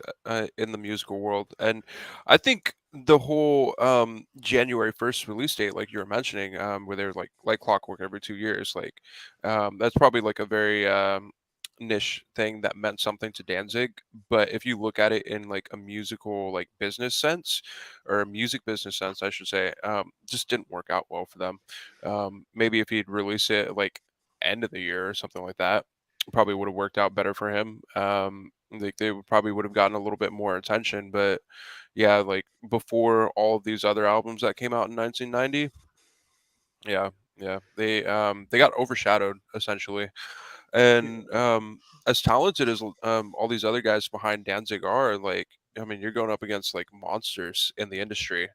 in the musical world, and I think the whole January 1st release date, like you were mentioning, where they're like clockwork every 2 years, like that's probably like a very niche thing that meant something to Danzig. But if you look at it in like a musical like business sense, or a music business sense, I should say, just didn't work out well for them. Maybe if he'd release it like end of the year or something like that probably would have worked out better for him. Like probably would have gotten a little bit more attention, but yeah, like before all of these other albums that came out in 1990, yeah, yeah, they got overshadowed essentially. And as talented as all these other guys behind Danzig are, like I mean, you're going up against like monsters in the industry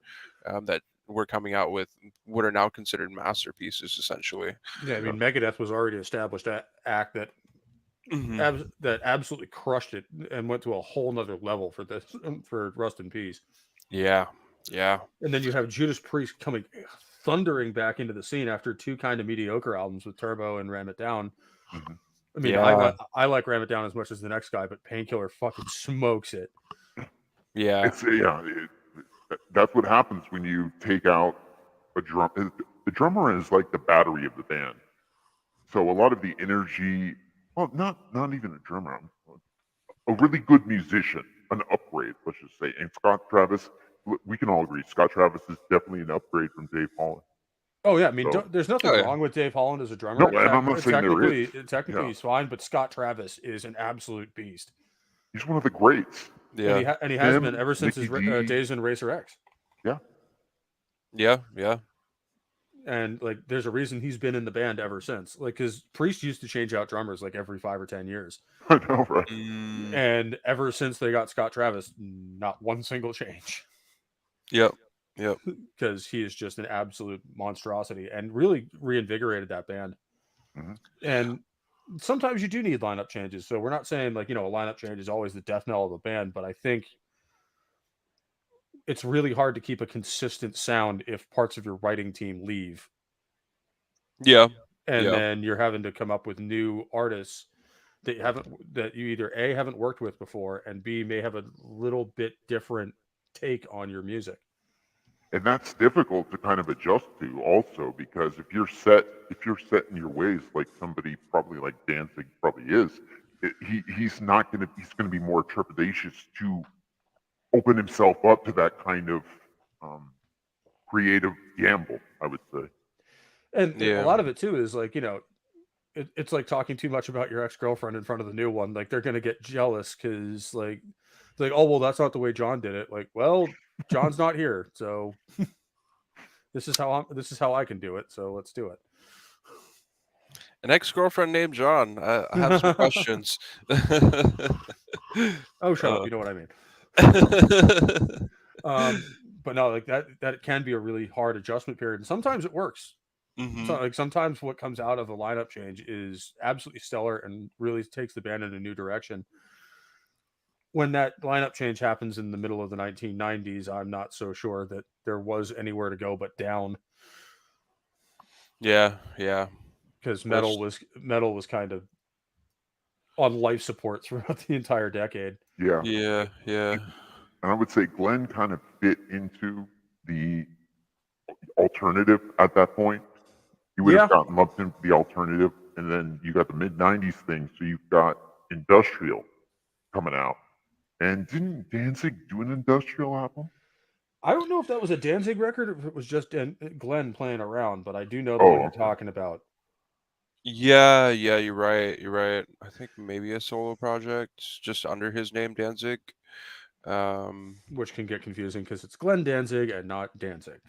that were coming out with what are now considered masterpieces essentially. Yeah, I Yeah. mean, Megadeth was already established act Hmm. that absolutely crushed it and went to a whole nother level for this for Rust in Peace. Yeah, yeah. And then you have Judas Priest coming thundering back into the scene after two kind of mediocre albums with Turbo and Ram It Down. Hmm. I mean, Yeah, I like Ram It Down as much as the next guy, but Painkiller fucking smokes it. yeah, It's yeah. That's what happens when you take out a drum. The drummer is like the battery of the band. So a lot of the energy, well, not even a drummer, a really good musician, an upgrade, let's just say. And Scott Travis, we can all agree, Scott Travis is definitely an upgrade from Dave Holland. Oh yeah, I mean, So there's nothing Oh yeah. wrong with Dave Holland as a no, drummer. and I'm not saying there is. Technically, Yeah, he's fine, but Scott Travis is an absolute beast, he's one of the greats. and Yeah. he has been Him, ever since Nicky his D, days in Racer X. yeah, Yeah. Yeah. And like, there's a reason he's been in the band ever since. Like, because Priest used to change out drummers like every 5 or 10 years, I know, right? Mm, and ever since they got Scott Travis, not one single change, yep. Yep. because he is just an absolute monstrosity and really reinvigorated that band. Mhm. And sometimes you do need lineup changes. So we're not saying like, a lineup change is always the death knell of a band, but I think it's really hard to keep a consistent sound if parts of your writing team leave, Yeah. and Yeah. then you're having to come up with new artists that you either A, haven't worked with before, and B, may have a little bit different take on your music. And that's difficult to kind of adjust to also, because if you're set in your ways, like somebody probably like Danzig probably is, he's going to be more trepidatious to open himself up to that kind of um, creative gamble, I would say. And a Yeah. lot of it too is like, it's like talking too much about your ex-girlfriend in front of the new one. Like, they're gonna get jealous because like it's like, oh well, that's not the way John did it. Like, well, John's not here, so this is how I can do it. So let's do it. An ex-girlfriend named John. I have some questions. Oh, shut up. Uh, You know what I mean. But no, like that can be a really hard adjustment period, and sometimes it works. So mhm. like sometimes what comes out of a lineup change is absolutely stellar and really takes the band in a new direction. When that lineup change happens in the middle of the 1990s, I'm not so sure that there was anywhere to go but down, Yeah. Yeah. because Which. metal was kind of on life support throughout the entire decade. Yeah, Yeah. Yeah. and I would say Glenn kind of fit into the alternative at that point. He would have Yeah, gotten lumped into the alternative, and then you got the mid '90s thing, so you've got industrial coming out. And didn't Danzig do an industrial album? I don't know if that was a Danzig record or if it was just Glenn playing around, but I do know the one Oh, you're okay. talking about, Yeah. Yeah. You're right. You're right. I think maybe a solo project just under his name, Danzig. Um. which can get confusing because it's Glenn Danzig and not Danzig.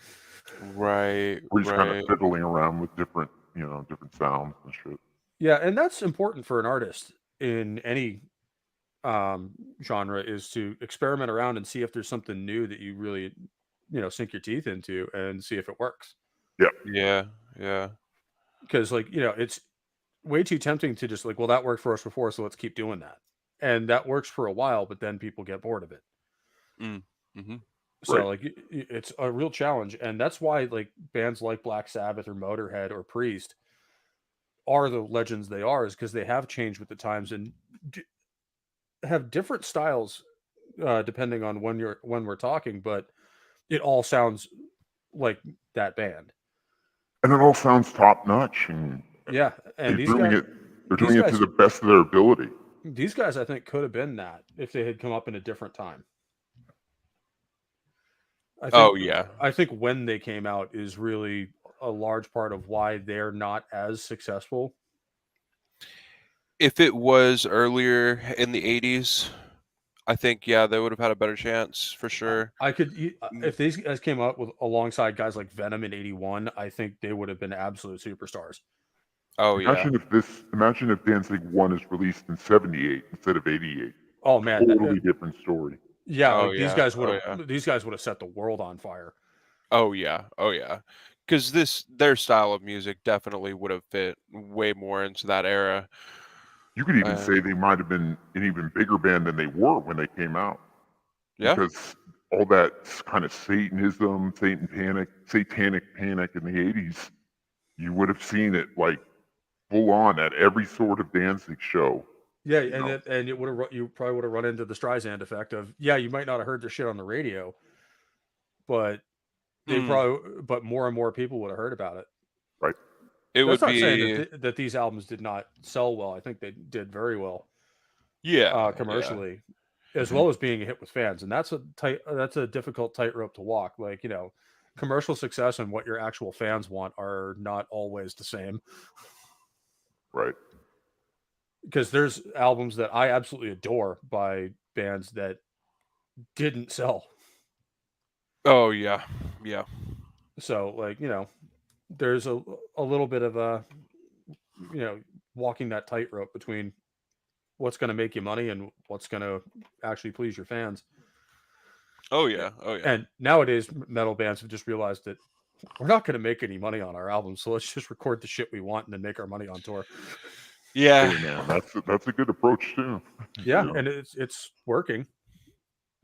Right. Where he's kind of Right. fiddling around with different sounds and shit. Yeah, and that's important for an artist in any genre, is to experiment around and see if there's something new that you really, sink your teeth into and see if it works. Yeah, Yeah. Yeah. Because like, it's way too tempting to just like, well, that worked for us before, so let's keep doing that. And that works for a while, but then people get bored of it. Mm. Mhm. So right. like it's a real challenge, and that's why like bands like Black Sabbath or Motorhead or Priest are the legends they are, is because they have changed with the times and have different styles depending on when we're talking, but it all sounds like that band. And it all sounds top notch, and Yeah, and they're doing it. They're these doing it to guys, the best of their ability. these guys, I think could have been that if they had come up in a different time. I think Oh yeah. I think when they came out is really a large part of why they're not as successful. If it was earlier in the 80s, I think yeah, they would have had a better chance for sure. I could Mm. if these guys came up with alongside guys like Venom in '81, I think they would have been absolute superstars. Oh yeah. Imagine if Danzig 1 is released in '78 instead of '88. Oh man, Totally different story. yeah, Oh like yeah. Oh yeah. these guys would have set the world on fire. Oh yeah. Oh yeah. Because their style of music definitely would have fit way more into that era. You could even And say they might have been an even bigger band than they were when they came out, yeah. because all that kind of satanic panic in the '80s, you would have seen it like full on at every sort of Danzig show. Yeah, You know, and you probably would have run into the Streisand effect of, yeah, you might not have heard their shit on the radio, but Mm, but more and more people would have heard about it. right? it That's would not saying that be that these albums did not sell well. I think they did very well yeah, yeah. commercially, as Mhm. well as being a hit with fans. And that's a difficult tightrope to walk. Like, commercial success and what your actual fans want are not always the same. Right. Because there's albums that I absolutely adore by bands that didn't sell. Oh yeah, yeah. So, like, there's a little bit of a, you know walking that tightrope between what's going to make you money and what's going to actually please your fans. Oh Yeah. yeah, oh yeah. And nowadays, metal bands have just realized that we're not going to make any money on our albums, so let's just record the shit we want and then make our money on tour. Yeah, Hey man, that's a good approach too. Yeah, You know? and it's working.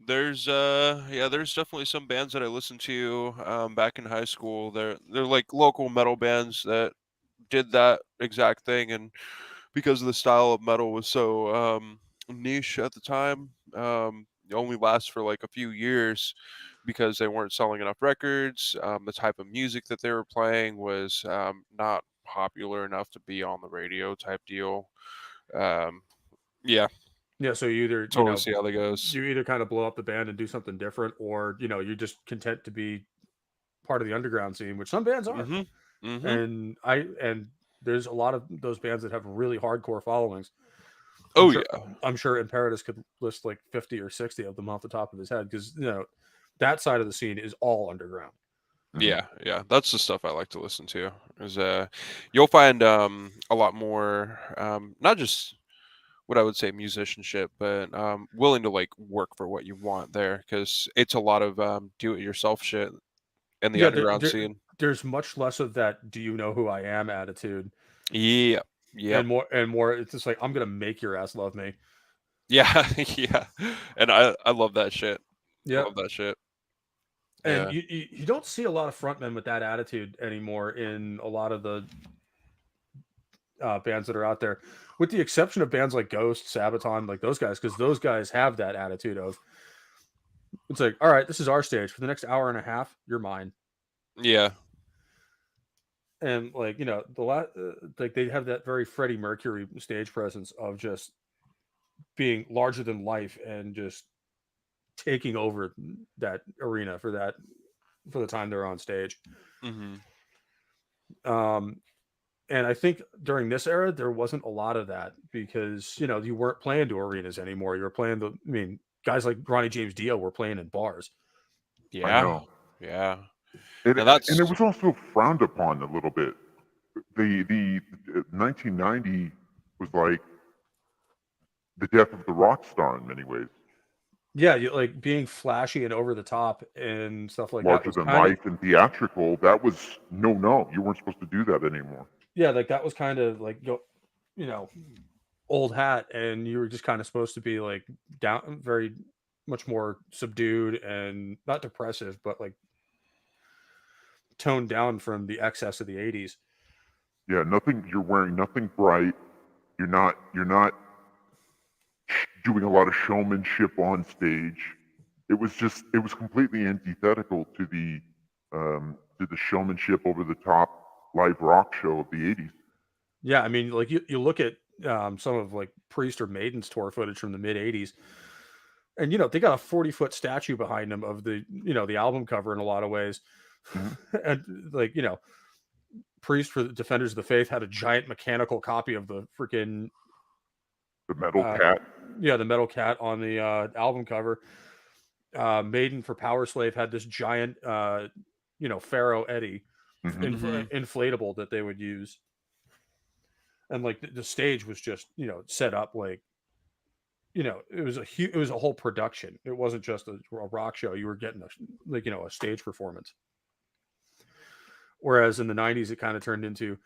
there's definitely some bands that I listened to back in high school. They're like local metal bands that did that exact thing, and because the style of metal was so niche at the time, it only lasts for like a few years because they weren't selling enough records. The type of music that they were playing was not popular enough to be on the radio type deal. Um, yeah, Yeah, so totally see how that goes. you either kind of blow up the band and do something different, or you're just content to be part of the underground scene, which some bands are. Mhm. Mhm. And there's a lot of those bands that have really hardcore followings. I'm Oh sure yeah. I'm sure Imperatus could list like 50 or 60 of them off the top of his head, because that side of the scene is all underground. Mhm. Yeah, yeah. That's the stuff I like to listen to. Is you'll find a lot more not just what I would say musicianship, but willing to like work for what you want there because it's a lot of do it yourself shit in the Yeah, underground scene. there's much less of that "Do you know who I am" attitude, Yep. Yep. and more. It's just like, I'm gonna make your ass love me. Yeah, yeah. And I love that shit. I Yep. love that shit. And Yeah. you don't see a lot of frontmen with that attitude anymore in a lot of the bands that are out there, with the exception of bands like Ghost, Sabaton, like those guys, because those guys have that attitude of, it's like, all right, this is our stage for the next hour and a half. You're mine. Yeah. And like, like they have that very Freddie Mercury stage presence of just being larger than life and just taking over that arena for the time they're on stage. Mhm. Um, and I think during this era there wasn't a lot of that, because you weren't playing to arenas anymore. You were playing guys like Ronnie James Dio were playing in bars. I Yeah. know. Yeah. And Now and it that's was also frowned upon a little bit. The 1990 was like the death of the rock star in many ways. Yeah, like being flashy and over the top and stuff like that Larger was than kind of, life and theatrical. That was no. You weren't supposed to do that anymore. yeah, like that was kind of like, you know old hat, and you were just kind of supposed to be like down, very much more subdued and not depressive, but like toned down from the excess of the 80s. Yeah, nothing. You're wearing nothing bright. You're not doing a lot of showmanship on stage. It was completely antithetical to the showmanship over the top live rock show of the 80s. Yeah, I mean, like you look at some of like Priest or Maiden's tour footage from the mid 80s, and they got a 40-foot statue behind them of the album cover in a lot of ways. Mhm. And like, Priest for the Defenders of the Faith had a giant mechanical copy of the freaking The metal uh cat. yeah, the metal cat on the album cover. Maiden for Power Slave had this giant Pharaoh Eddie Hmm. inflatable that they would use. And like the stage was just set up like, it was a whole production. It wasn't just a rock show. You were getting a stage performance. Whereas in the 90s it kind of turned into,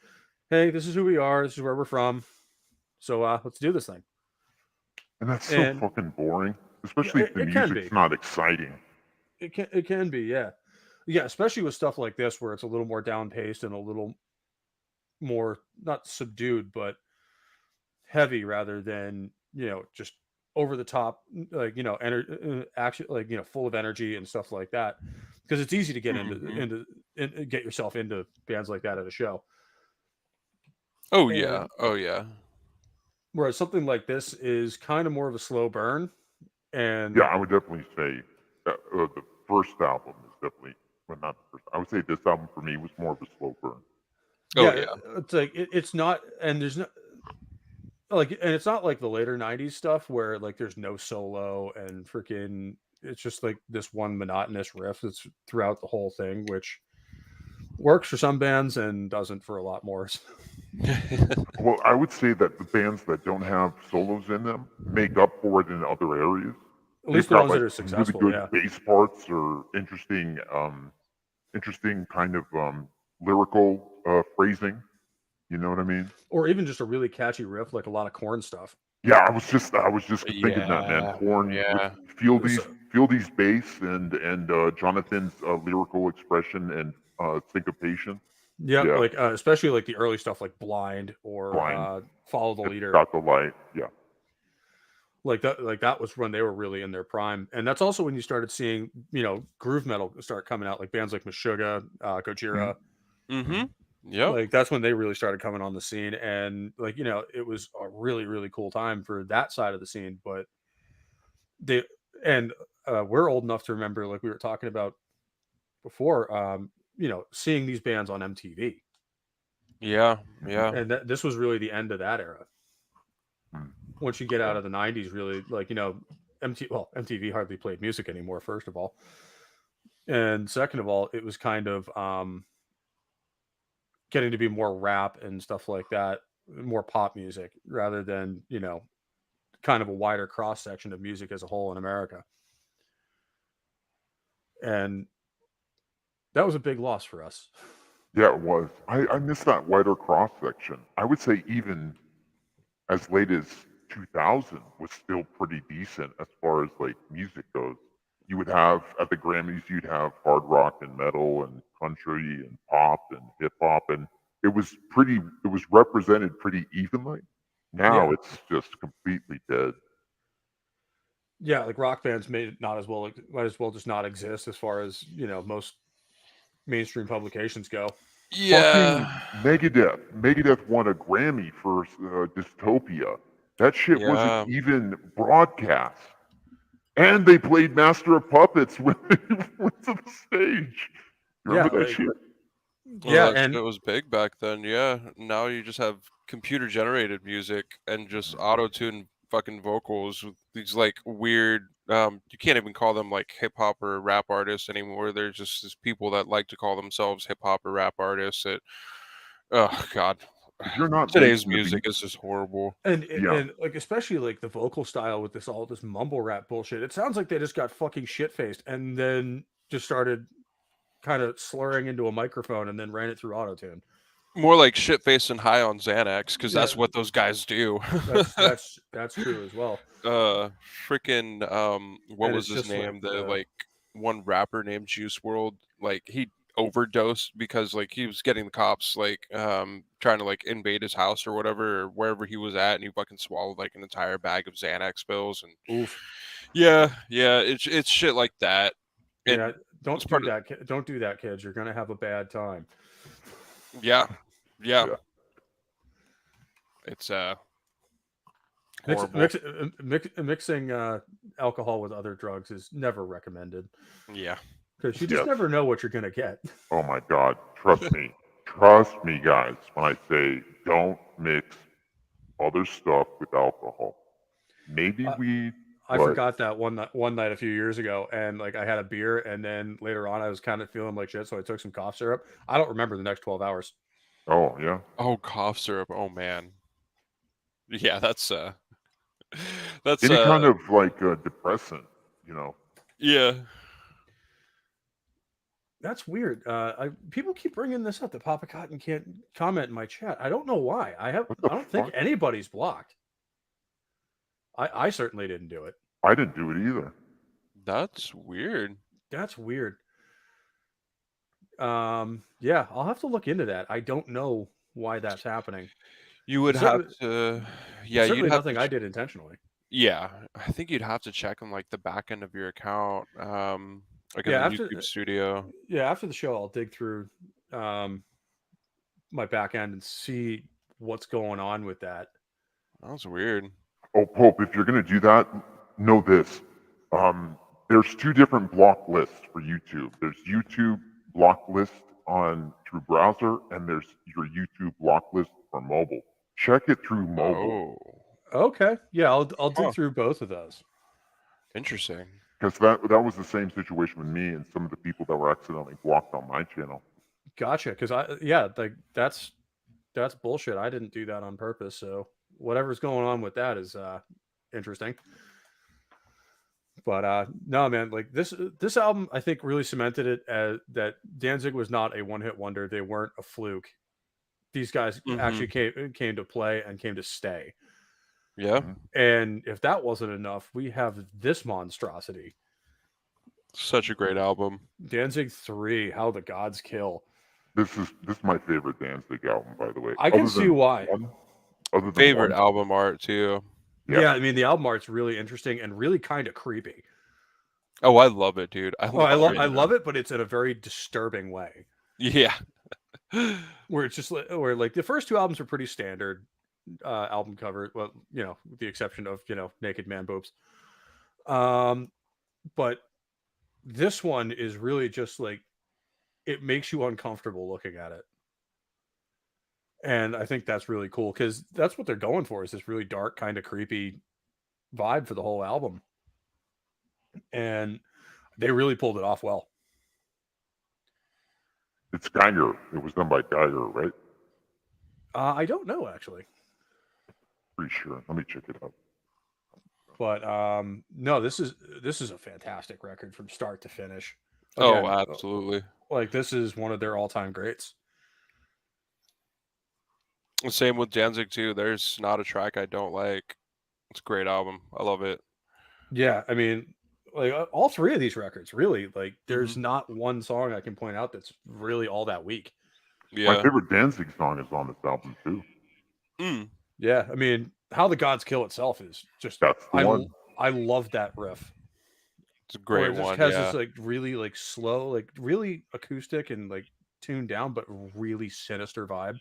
hey, this is who we are, this is where we're from, so let's do this thing. And that's so And fucking boring, yeah, especially if the it can music's be. not exciting. It can be, yeah. Yeah, especially with stuff like this where it's a little more down paced and a little more, not subdued, but heavy, rather than just over the top, like action, like full of energy and stuff like that, because it's easy to get mhm. get yourself into bands like that at a show. Oh yeah. And Oh yeah. whereas something like this is kind of more of a slow burn. Yeah, And I would definitely say the first album is definitely, well, not the first. I would say this album for me was more of a slow burn. Oh yeah, yeah. it's like it's not, and there's no like, and it's not like the later '90s stuff where like there's no solo and freaking. It's just like this one monotonous riff that's throughout the whole thing, which works for some bands and doesn't for a lot more. Well, I would say that the bands that don't have solos in them make up for it in other areas. At They've least the got ones that like are some really successful, good yeah. bass parts or interesting kind of lyrical phrasing. You know what I mean? Or even just a really catchy riff, like a lot of corn stuff. Yeah, I was just thinking that, man. Yeah. Corn with Yeah. So, Fieldy's bass and Jonathan's lyrical expression and syncopation. yeah, Yeah, like especially like the early stuff, like Blind or blind. Follow the Leader. Got the light. Yeah. Like that was when they were really in their prime, and that's also when you started seeing groove metal start coming out, like bands like Meshuggah, Mhm. Gojira. Mm-hmm. Yep. Like that's when they really started coming on the scene, and like it was a really cool time for that side of the scene. But they and we're old enough to remember, like we were talking about before, seeing these bands on MTV, Yeah. Mhm. Yeah. and this was really the end of that era. Mhm. Once you get out Yeah. of the '90s, really, like MTV hardly played music anymore. First of all, and second of all, it was kind of getting to be more rap and stuff like that, more pop music rather than kind of a wider cross section of music as a whole in America. And that was a big loss for us. Yeah, it was. I missed that wider cross section. I would say even as late as 2000 was still pretty decent as far as like music goes. You would have at the Grammys, you'd have hard rock and metal and country and pop and hip hop, and it was represented pretty evenly. Now Yeah. it's just completely dead. Yeah, like rock bands made not as well, like, might as well just not exist as far as most mainstream publications go. Fucking Yeah. Megadeth won a Grammy for Dystopia. That shit wasn't Yeah. even broadcast. And they played Master of Puppets when they went to the stage. You Yeah, remember that like shit? Well, yeah, that and shit was big back then. Yeah. Now you just have computer generated music and just Mhm. auto tune fucking vocals with these like weird. You can't even call them like hip hop or rap artists anymore. They're just these people that like to call themselves hip hop or rap artists. Oh God, If you're not today's making the music beats, is just horrible. yeah. and like especially like the vocal style with this mumble rap bullshit. It sounds like they just got fucking shit faced and then just started kind of slurring into a microphone and then ran it through autotune. More like shit faced and high on Xanax because Yeah, that's what those guys do. that's true as well. uh, freaking what And was it's his just like name? The like one rapper named Juice World. Like he overdosed because like he was getting the cops like trying to like invade his house or whatever or wherever he was at, and he fucking swallowed like an entire bag of Xanax pills. And oof. yeah, it's shit like that. Yeah, And it's don't do part of that. Don't do that, kids. You're gonna have a bad time. yeah, yeah. Yeah. It's Mix, horrible. mix, mixing alcohol with other drugs is never recommended Yeah. because you just Yes. never know what you're gonna get. Oh my God. Trust me. Trust me, guys, when I say don't mix other stuff with alcohol. Maybe I, weed, I but forgot that one night a few years ago, and like I had a beer, and then later on I was kind of feeling like shit, so I took some cough syrup. I don't remember the next 12 hours. oh yeah. Oh, cough syrup. Oh man. Yeah, that's Any kind of like depressant, you know. yeah. That's weird. People keep bringing this up that Papa Cotton can't comment in my chat. I don't know why. What the I don't think fuck? anybody's blocked. I certainly didn't do it. I didn't do it either. That's weird. That's weird. Yeah, I'll have to look into that. I don't know why that's happening. You would It's have certainly to it's yeah, you'd certainly have to nothing I did intentionally. yeah, I think you'd have to check on like the back end of your account, like in Yeah, the YouTube after studio. yeah, after the show I'll dig through um my back end and see what's going on with that. That was weird. Oh, Pope, if you're going to do that, know this. There's two different block lists for YouTube. There's YouTube block list on through browser, and there's your YouTube block list for mobile. Check it through mobile. Oh, Okay, yeah, I'll dig Huh. through both of those. Interesting. Because that was the same situation with me and some of the people that were accidentally blocked on my channel. Gotcha, because like that's bullshit. I didn't do that on purpose, so whatever's going on with that is interesting. But no, man, like this album, I think really cemented it as that Danzig was not a one hit wonder. They weren't a fluke. These guys actually came to play and came to stay. Yeah. Mhm. And if that wasn't enough, we have this monstrosity. Such a great album. Danzig 3, How the Gods Kill. This is my favorite Danzig album, by the way. I can see why. Other than Favorite one. album art too. Yeah, I mean the album art's really interesting and really kind of creepy. Oh, I love it, dude. I love it, but it's in a very disturbing way. Yeah. Where it's just where like the first two albums are pretty standard album cover. Well, with the exception of naked man boobs. But this one is really just like it makes you uncomfortable looking at it. And I think that's really cool because that's what they're going for is this really dark, kind of creepy vibe for the whole album. And they really pulled it off well. It's Geiger. It was done by Geiger, right? I don't know actually. Pretty sure. Let me check it out. But no, this is a fantastic record from start to finish. Oh, Again, absolutely. like this is one of their all-time greats. Same with Danzig too. There's not a track I don't like. It's a great album. I love it. Yeah, I mean, like all three of these records, really, like there's not one song I can point out that's really all that weak. Yeah. My favorite Danzig song is on this album too. Yeah, I mean, How the Gods Kill itself is just That's the one. I love that riff. It's a great It just one. has Yeah. this like really like slow, like really acoustic and like tuned down, but really sinister vibe.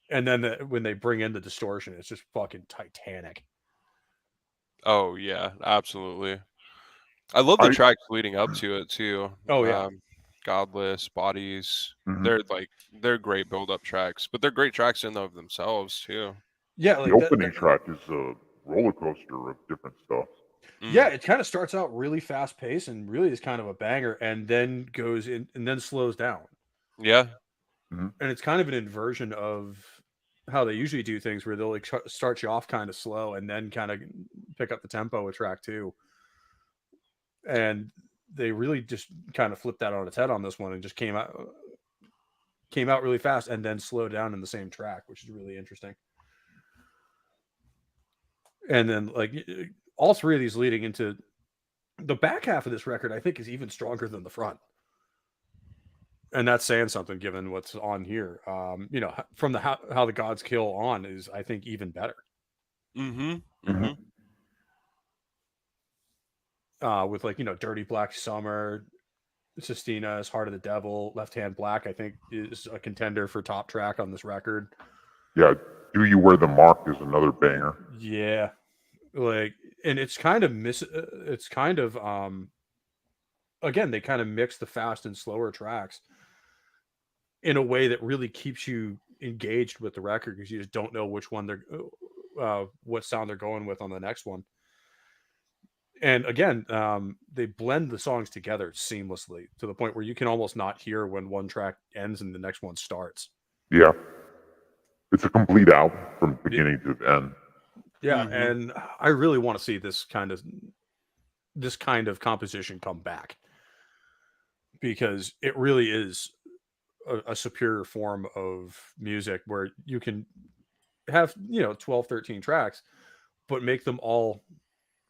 And then when they bring in the distortion, it's just fucking Titanic. Oh yeah, absolutely. I love the tracks leading up to it too. Oh yeah. Godless, Bodies. Mhm. They're great build-up tracks, but they're great tracks in of themselves too. Yeah, The like opening track is a roller coaster of different stuff. Yeah, it kind of starts out really fast paced and really is kind of a banger, and then goes in and then slows down. Yeah. Mhm. And it's kind of an inversion of how they usually do things, where they'll like start you off kind of slow and then kind of pick up the tempo with track two. And they really just kind of flipped that on its head on this one and just came out really fast and then slowed down in the same track, which is really interesting. And then like all three of these leading into the back half of this record, I think, is even stronger than the front. And that's saying something given what's on here. From the how the Gods Kill on is, I think, even better. With like, Dirty Black Summer, Sistina's Heart of the Devil, Left Hand Black, I think is a contender for top track on this record. Yeah, Do You Wear the Mark is another banger. Yeah. Like, and it's kind of again, they kind of mix the fast and slower tracks in a way that really keeps you engaged with the record because you just don't know which one what sound they're going with on the next one. And again, they blend the songs together seamlessly to the point where you can almost not hear when one track ends and the next one starts. Yeah. It's a complete album from beginning to end. Yeah, and I really want to see this kind of composition come back because it really is a superior form of music where you can have 12 13 tracks but make them all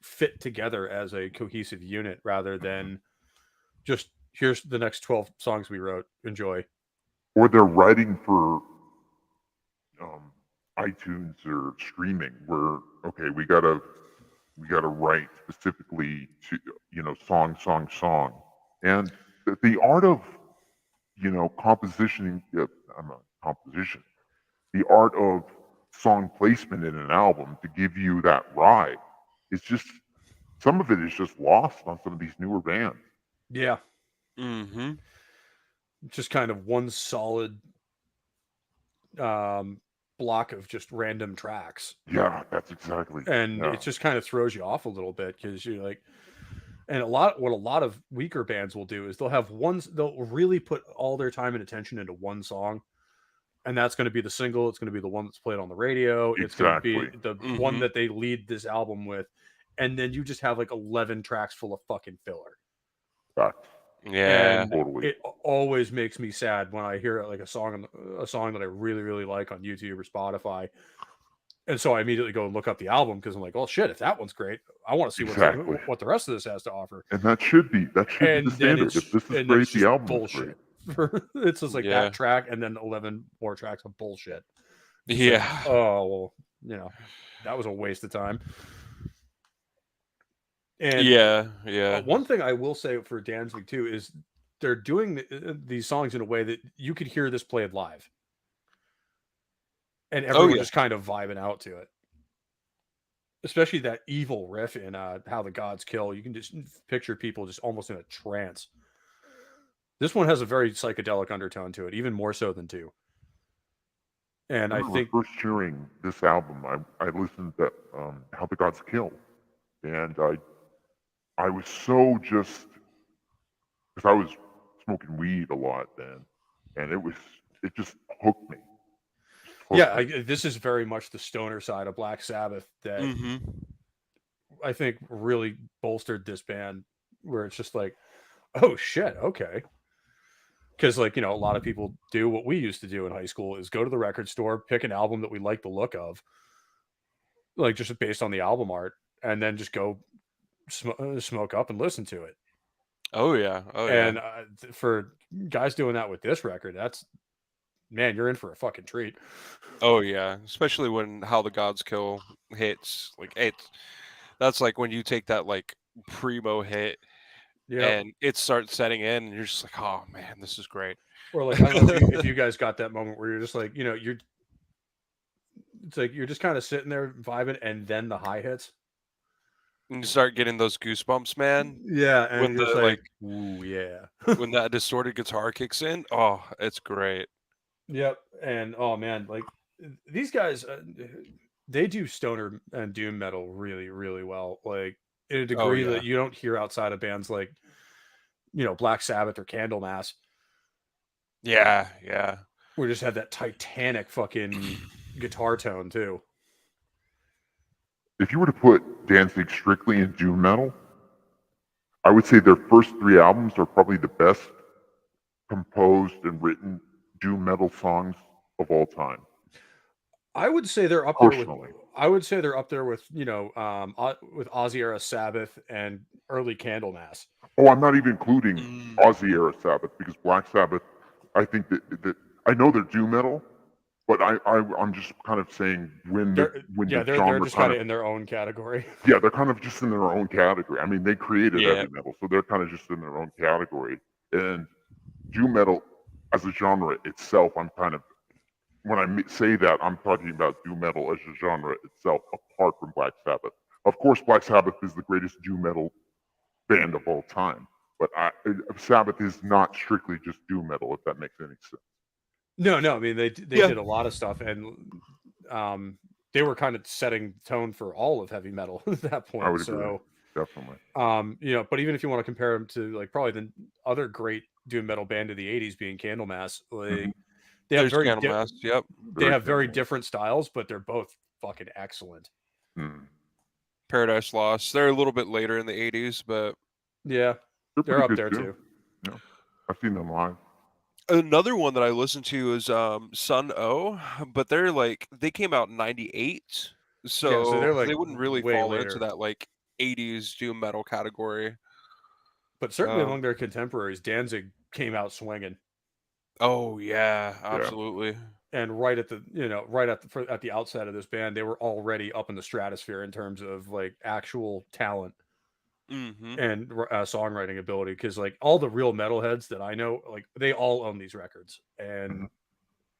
fit together as a cohesive unit rather than just here's the next 12 songs we wrote, enjoy. Or they're writing for iTunes or streaming where okay we gotta write specifically to song and the art of composition. I'm a composition. the art of song placement in an album to give you that ride. It's just some of it is just lost on some of these newer bands. Yeah. Mm-hmm. Just kind of one solid block of just random tracks. Yeah, that's exactly. And Yeah, it just kind of throws you off a little bit because you're like, and what a lot of weaker bands will do is they'll really put all their time and attention into one song, and that's going to be the single. It's going to be the one that's played on the radio. It's going to be exactly. the one Mm-hmm. that they lead this album with, and then you just have like 11 tracks full of fucking filler. Facts. Yeah. And Totally. it always makes me sad when I hear like a song that I really really like on YouTube or Spotify, and so I immediately go and look up the album because I'm like, oh shit, if that one's great, I want to see Exactly. what the rest of this has to offer. And that should be the And then standard. If this is great, it's the just album is great. bullshit. It's just like Yeah. that track and then 11 more tracks of bullshit. It's like, Yeah. oh well, that was a waste of time. And Yeah. one thing I will say for Danzig too is they're doing these songs in a way that you could hear this played live, and Oh everyone yeah. just kind of vibing out to it. Especially that evil riff in "How the Gods Kill." You can just picture people just almost in a trance. This one has a very psychedelic undertone to it, even more so than 2. And I I remember think, first hearing this album. I listened to "How the Gods Kill," and I was so just because I was smoking weed a lot then, and it just hooked me. yeah, this is very much the stoner side of Black Sabbath that Mm-hmm. I think really bolstered this band, where it's just like, oh shit, okay. Because a lot of people do what we used to do in high school is go to the record store, pick an album that we like the look of, like just based on the album art, and then just go smoke up and listen to it. Oh yeah. Oh yeah. And for guys doing that with this record, that's, man, you're in for a fucking treat. Oh yeah. Especially when How the Gods Kill hits. Like that's like when you take that like primo hit Yep. and it starts setting in and you're just like, oh man, this is great. Or like, I don't know if you guys got that moment where you're just like, it's like you're just kind of sitting there vibing, and then the high hits. And you start getting those goosebumps, man. Yeah, and When you're just the like, like ooh, yeah. when that distorted guitar kicks in, oh, it's great. Yep. And oh man, like these guys, they do stoner and doom metal really, really well. Like in a Oh degree yeah. that you don't hear outside of bands like Black Sabbath or Candlemass. Yeah, yeah. We just had that titanic fucking guitar tone too. If you were to put Danzig strictly in doom metal, I would say their first 3 albums are probably the best composed and written doom metal songs of all time. I would say they're up there with. Personally, I would say they're up there with with Ozzy era Sabbath and early Candlemass. oh, I'm not even including Mm. Ozzy era Sabbath because Black Sabbath. I think that I know they're doom metal, but I'm just kind of saying when the They're genre just kind of in their own category. yeah, they're kind of just in their own category. I mean, they created Yeah. heavy metal, so they're kind of just in their own category. And doom metal as a genre itself, I'm kind of when I say that, I'm talking about doom metal as a genre itself, apart from Black Sabbath. Of course, Black Sabbath is the greatest doom metal band of all time, but Sabbath is not strictly just doom metal, if that makes any sense. No, I mean they Yeah. did a lot of stuff, and they were kind of setting tone for all of heavy metal at that point. I would agree, So definitely. but even if you want to compare them to like probably the other great doom metal band of the '80s being Candlemass, like they have There's Candlemass. Yep. they have very Candlemass. different styles, but they're both fucking excellent. Hmm. Paradise Lost. They're a little bit later in the 80s, but Yeah, They're they're pretty up good there too. too. Yeah, I've seen them live. another one that I listened to is Sun O, but they came out in 98. So So they're like they wouldn't really way fall into later, that like 80s doom metal category. but certainly Um, among their contemporaries, Danzig came out swinging. oh yeah, Yeah. absolutely. And right at the right at the outset of this band, they were already up in the stratosphere in terms of like actual talent Mm-hmm. and songwriting ability. Because like all the real metalheads that I know, like they all own these records, and Mhm.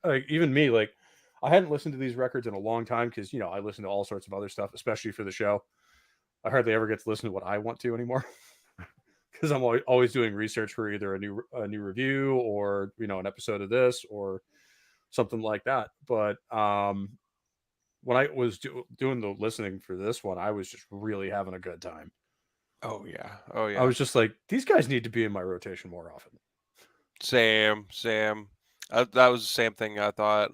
like even me, like I hadn't listened to these records in a long time because I listen to all sorts of other stuff, especially for the show. I hardly ever get to listen to what I want to anymore because I'm always doing research for either a new review or an episode of this or something like that. But when I was doing the listening for this one, I was just really having a good time. Oh yeah. Oh I yeah. was just like, these guys need to be in my rotation more often. Same, same. That was the same thing I thought.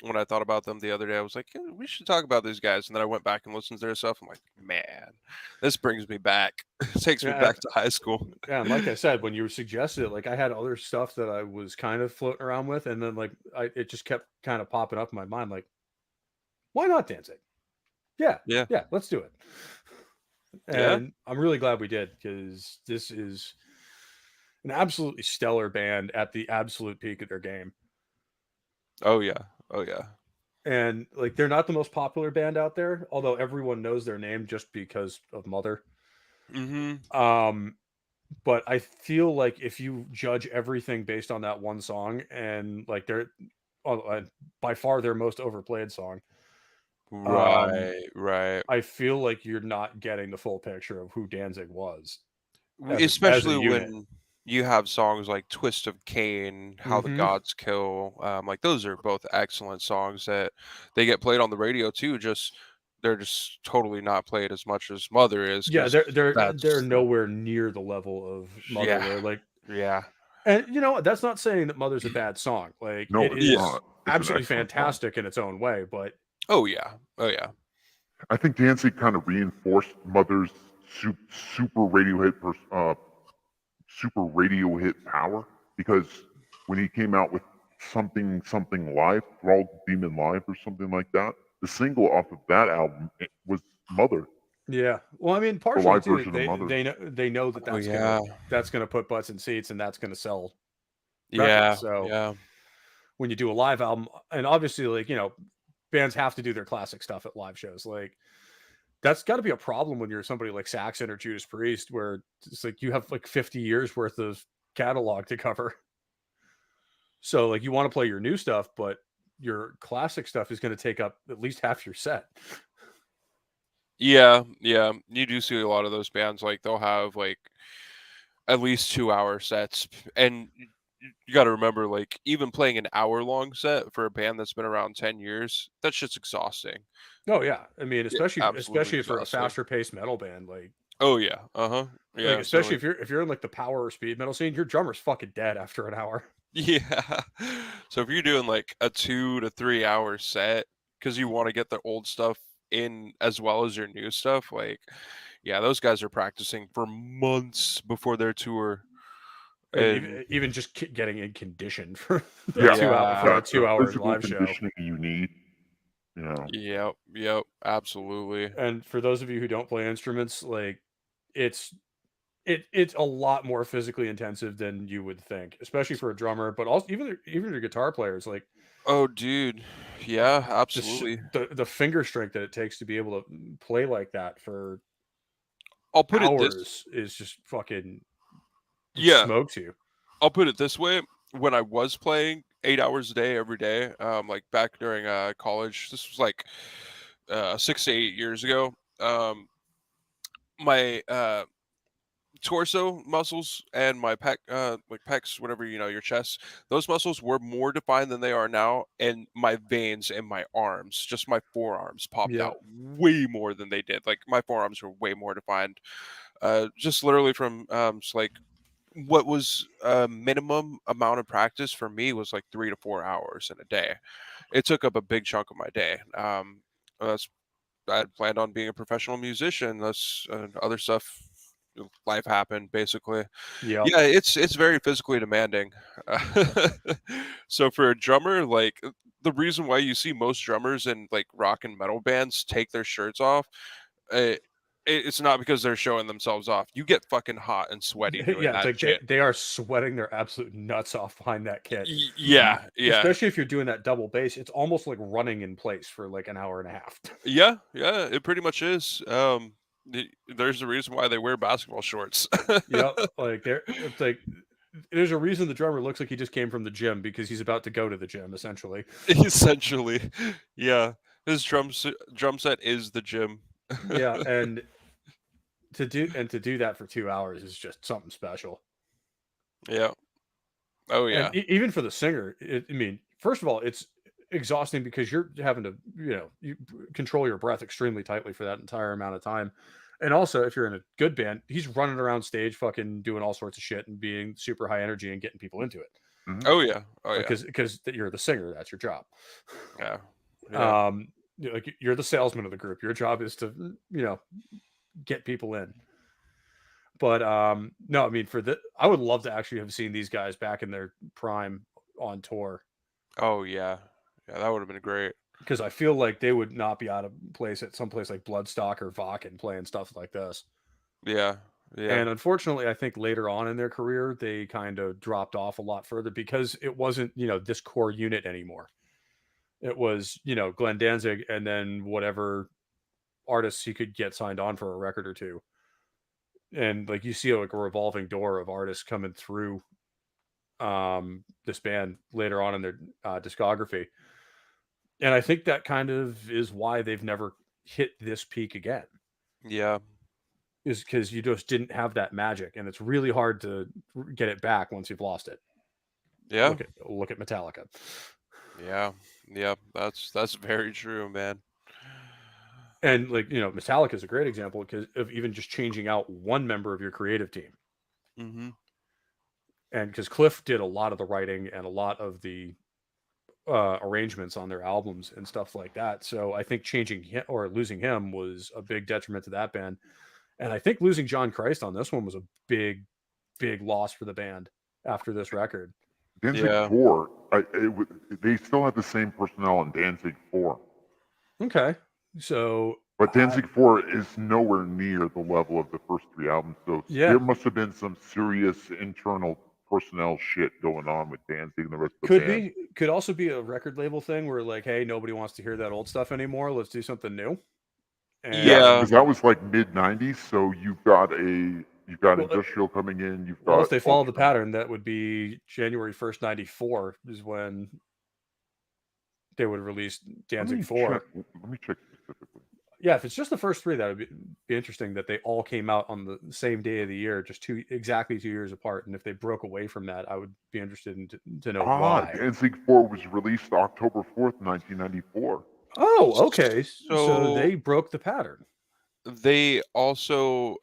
When I thought about them the other day, I was like, "Yeah, we should talk about these guys." And then I went back and listened to their stuff. I'm like, man, this brings me back. It takes me Yeah, back to high school. yeah, and like I said, when you suggested it, like I had other stuff that I was kind of floating around with, and then like it just kept kind of popping up in my mind, like, why not Danzig? Yeah, Yeah, yeah, let's do it. yeah. And I'm really glad we did because this is an absolutely stellar band at the absolute peak of their game. Oh yeah. Oh yeah. And like they're not the most popular band out there, although everyone knows their name just because of Mother. Mm-hmm. Um, but I feel like if you judge everything based on that one song and like by far their most overplayed song, um, Right. Right. I feel like you're not getting the full picture of who Danzig was as a Especially unit. when you have songs like "Twist of Cain," "How the Hmm. Gods Kill." Like those are both excellent songs that they get played on the radio too. Just they're just totally not played as much as "Mother" is Yeah, because they're that's nowhere near the level of Mother yeah, where like yeah, and that's not saying that Mother's a bad song. Like No, it it's yeah. is not. It's an absolutely excellent song. fantastic in its own way, but Oh yeah, oh yeah. I think Danzig kind of reinforced Mother's super super radio hit power because when he came out with something live, Thrall Demon Live or something like that, the single off of that album was Mother, yeah. Well, I mean, the partially live too, version of they Mother. know that Oh that's gonna yeah, put butts in seats and that's gonna sell records. yeah, So yeah. when you do a live album, and obviously, like bands have to do their classic stuff at live shows. Like that's got to be a problem when you're somebody like Saxon or Judas Priest, where it's like you have like 50 years worth of catalog to cover. So like you want to play your new stuff, but your classic stuff is going to take up at least half your set. Yeah, yeah. You do see a lot of those bands like they'll have like at least 2 hour sets, and you got to remember like even playing an hour long set for a band that's been around 10 years, that's just exhausting. Oh yeah, I mean, Yeah, especially absolutely for a exhausting. faster paced metal band, Oh yeah, uh-huh. Yeah, so especially like if you're in like the power or speed metal scene, your drummer's fucking dead after an hour. yeah. So if you're doing like a 2 to 3 hour set because you want to get the old stuff in as well as your new stuff, like yeah, those guys are practicing for months before their tour. And And even just getting in condition for a Yeah, 2 hour yeah, for a that the 2 hour physical live show. conditioning you need. yep, yep, absolutely. And for those of you who don't play instruments, like it's it's a lot more physically intensive than you would think, especially for a drummer, but also even your guitar players. Like Oh, dude. Yeah, just absolutely. the finger strength that it takes to be able to play like that for I'll put it this hours is just fucking it yeah, smokes you. I'll put it this way. When I was playing 8 hours a day every day, like back during college, this was like 6 to 8 years ago. My torso muscles and my pec like pecs, whatever your chest, those muscles were more defined than they are now, and my veins in my arms, just my forearms, popped Yeah. out way more than they did. Like my forearms were way more defined. Just literally from like what was a minimum amount of practice for me was like 3 to 4 hours in a day. It took up a big chunk of my day. That's I had planned on being a professional musician. That's other stuff. Life happened basically. Yep. Yeah, it's very physically demanding. So for a drummer, like the reason why you see most drummers in like rock and metal bands take their shirts off, uh, it's not because they're showing themselves off. You get fucking hot and sweaty doing Yeah, it's that like shit. they are sweating their absolute nuts off behind that kit. Yeah, yeah, Especially if you're doing that double bass, it's almost like running in place for like an hour and a half. yeah, yeah. It pretty much is. There's a reason why they wear basketball shorts. Yep, like it's like there's a reason the drummer looks like he just came from the gym because he's about to go to the gym, essentially. Essentially, yeah. His drum set is the gym. Yeah, and to do that for 2 hours is just something special. Yeah. Oh And yeah. even for the singer, I mean, first of all, it's exhausting because you're having to, you control your breath extremely tightly for that entire amount of time. And also, if you're in a good band, he's running around stage, fucking doing all sorts of shit and being super high energy and getting people into it. Mhm. Oh yeah. Oh Like, yeah. because you're the singer, that's your job. Yeah. Yeah. Um, like you're the salesman of the group. Your job is to, get people in. But no, I mean, I would love to actually have seen these guys back in their prime on tour Oh yeah. Yeah, that would have been great. because I feel like they would not be out of place at some place like Bloodstock or Vakken playing stuff like this. Yeah. Yeah. And unfortunately, I think later on in their career, they kind of dropped off a lot further because it wasn't, this core unit anymore. It was, Glenn Danzig and then whatever artists he could get signed on for a record or two. And like you see like a revolving door of artists coming through this band later on in their discography. And I think that kind of is why they've never hit this peak again. Yeah. Is because you just didn't have that magic, and it's really hard to get it back once you've lost it. Yeah. Look at Metallica, Yeah. Yeah. That's very true, man. and like Metallica is a great example because of even just changing out one member of your creative team, Mm-hmm. and because Cliff did a lot of the writing and a lot of the arrangements on their albums and stuff like that. So I think changing him or losing him was a big detriment to that band. And I think losing John Christ on this one was a big, big loss for the band after this record. Danzig Yeah. 4, they still had the same personnel in Danzig 4. Okay. So, But Danzig 4 is nowhere near the level of the first 3 albums. So yeah, there must have been some serious internal personnel shit going on with Danzig and the rest of the could band. be. Could also be a record label thing where, like, hey, nobody wants to hear that old stuff anymore. Let's do something new. Yeah, Yeah. because that was like mid '90s. So you've got Well, industrial coming in. You've well, got if they follow the ultra- pattern, that would be January 1st, 94 is when they would release Danzig 4. Let me check specifically. Yeah, if it's just the first three, that would be interesting that they all came out on the same day of the year, just exactly 2 years apart. And if they broke away from that, I would be interested to know why. Danzig 4 was released October 4th, 1994. Oh, okay. So So they broke the pattern. they also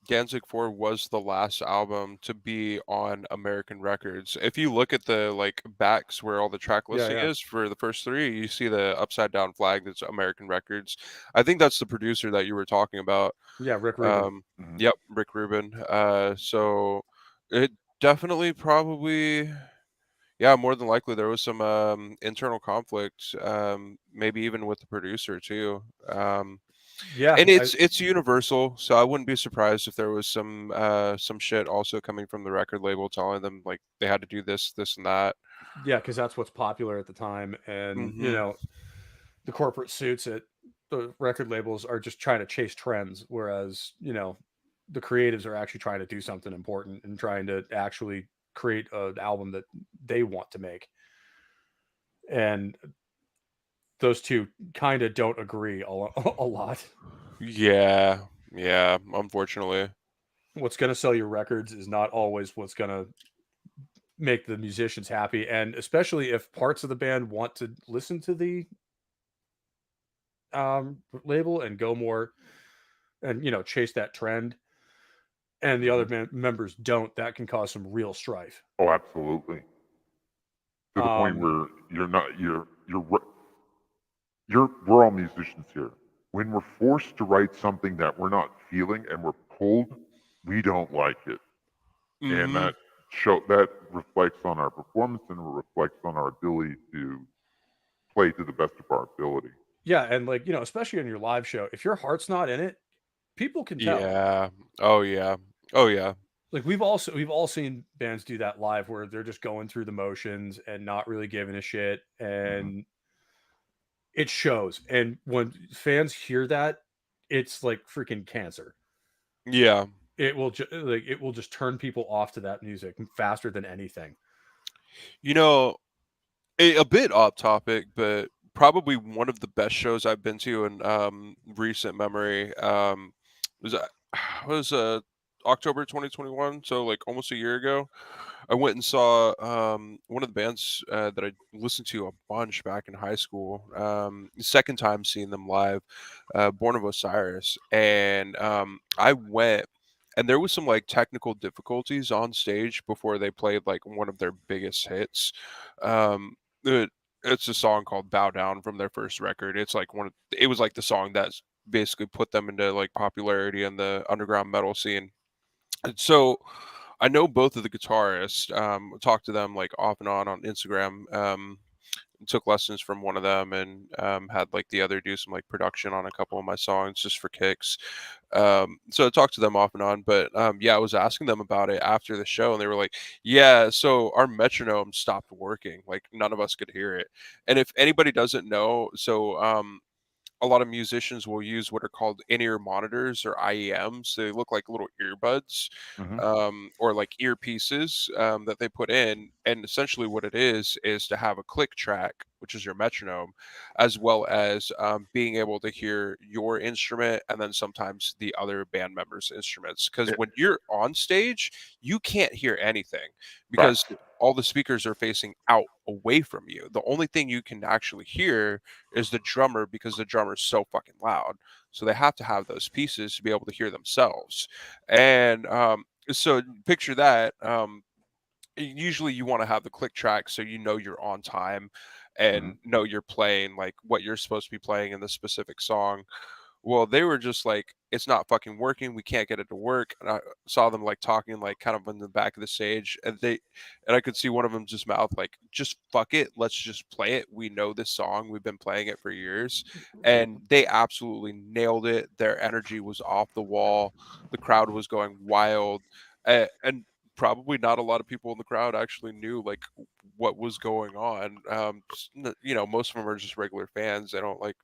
Danzig 4 was the last album to be on American Records. If you look at the like backs where all the track Yeah, listing yeah. is for the first three, you see the upside down flag that's American Records. I think that's the producer that you were talking about. Yeah, Rick Rubin. Mhm. Yep, Rick Rubin. So it definitely probably, yeah, more than likely there was some internal conflict, maybe even with the producer too. Yeah, And it's universal, so I wouldn't be surprised if there was some shit also coming from the record label telling them like they had to do this, this, and that. yeah, because that's what's popular at the time. And, Hmm. the corporate suits at the record labels are just trying to chase trends, whereas, the creatives are actually trying to do something important and trying to actually create an album that they want to make. And those two kind of don't agree a lot. Yeah, yeah. Unfortunately, What's going to sell your records is not always what's going to make the musicians happy. And especially if parts of the band want to listen to the label and go more and, chase that trend, and the other members don't, that can cause some real strife. Oh, absolutely. To the point Um, where we're all musicians here. When we're forced to write something that we're not feeling and we're pulled, we don't like it. And hmm that reflects on our performance and it reflects on our ability to play to the best of our ability. yeah, and like, especially in your live show, if your heart's not in it, people can tell. yeah. Oh yeah. Oh yeah. Like we've all seen bands do that live where they're just going through the motions and not really giving a shit, Mhm. and it shows. And when fans hear that, it's like freaking cancer. Yeah. it will it will just turn people off to that music faster than anything. You know, a bit off topic, but probably one of the best shows I've been to in recent memory was was October 2021, so like almost a year ago. I went and saw one of the bands that I listened to a bunch back in high school. Second time seeing them live, Born of Osiris, and I went. And there was some like technical difficulties on stage before they played like one of their biggest hits. Um, it, it's a song called "Bow Down" from their first record. It's like it was like the song that's basically put them into like popularity in the underground metal scene. And so I know both of the guitarists. Talked to them like off and on Instagram. Took lessons from one of them and had like the other do some like production on a couple of my songs just for kicks. So I talked to them off and on, but yeah, I was asking them about it after the show, and they were like, "Yeah, so our metronome stopped working. Like none of us could hear it." And if anybody doesn't know, so a lot of musicians will use what are called in-ear monitors or IEMs. They look like little earbuds Hmm. or like earpieces that they put in. And essentially, what it is to have a click track, which is your metronome, as well as being able to hear your instrument and then sometimes the other band members' instruments. Because Yeah, when you're on stage, you can't hear anything because facts. all the speakers are facing out away from you. The only thing you can actually hear is the drummer because the drummer's so fucking loud. So they have to have those pieces to be able to hear themselves. And so picture that. Usually you want to have the click track so you know you're on time Hmm. and know you're playing like what you're supposed to be playing in the specific song. Well, they were just like, "It's not fucking working. We can't get it to work." And I saw them like talking like kind of in the back of the stage, and I could see one of them just mouth like, "Just fuck it, let's just play it. We know this song. We've been playing it for years." And they absolutely nailed it. Their energy was off the wall. The crowd was going wild, and probably not a lot of people in the crowd actually knew like what was going on. Most of them are just regular fans. They don't like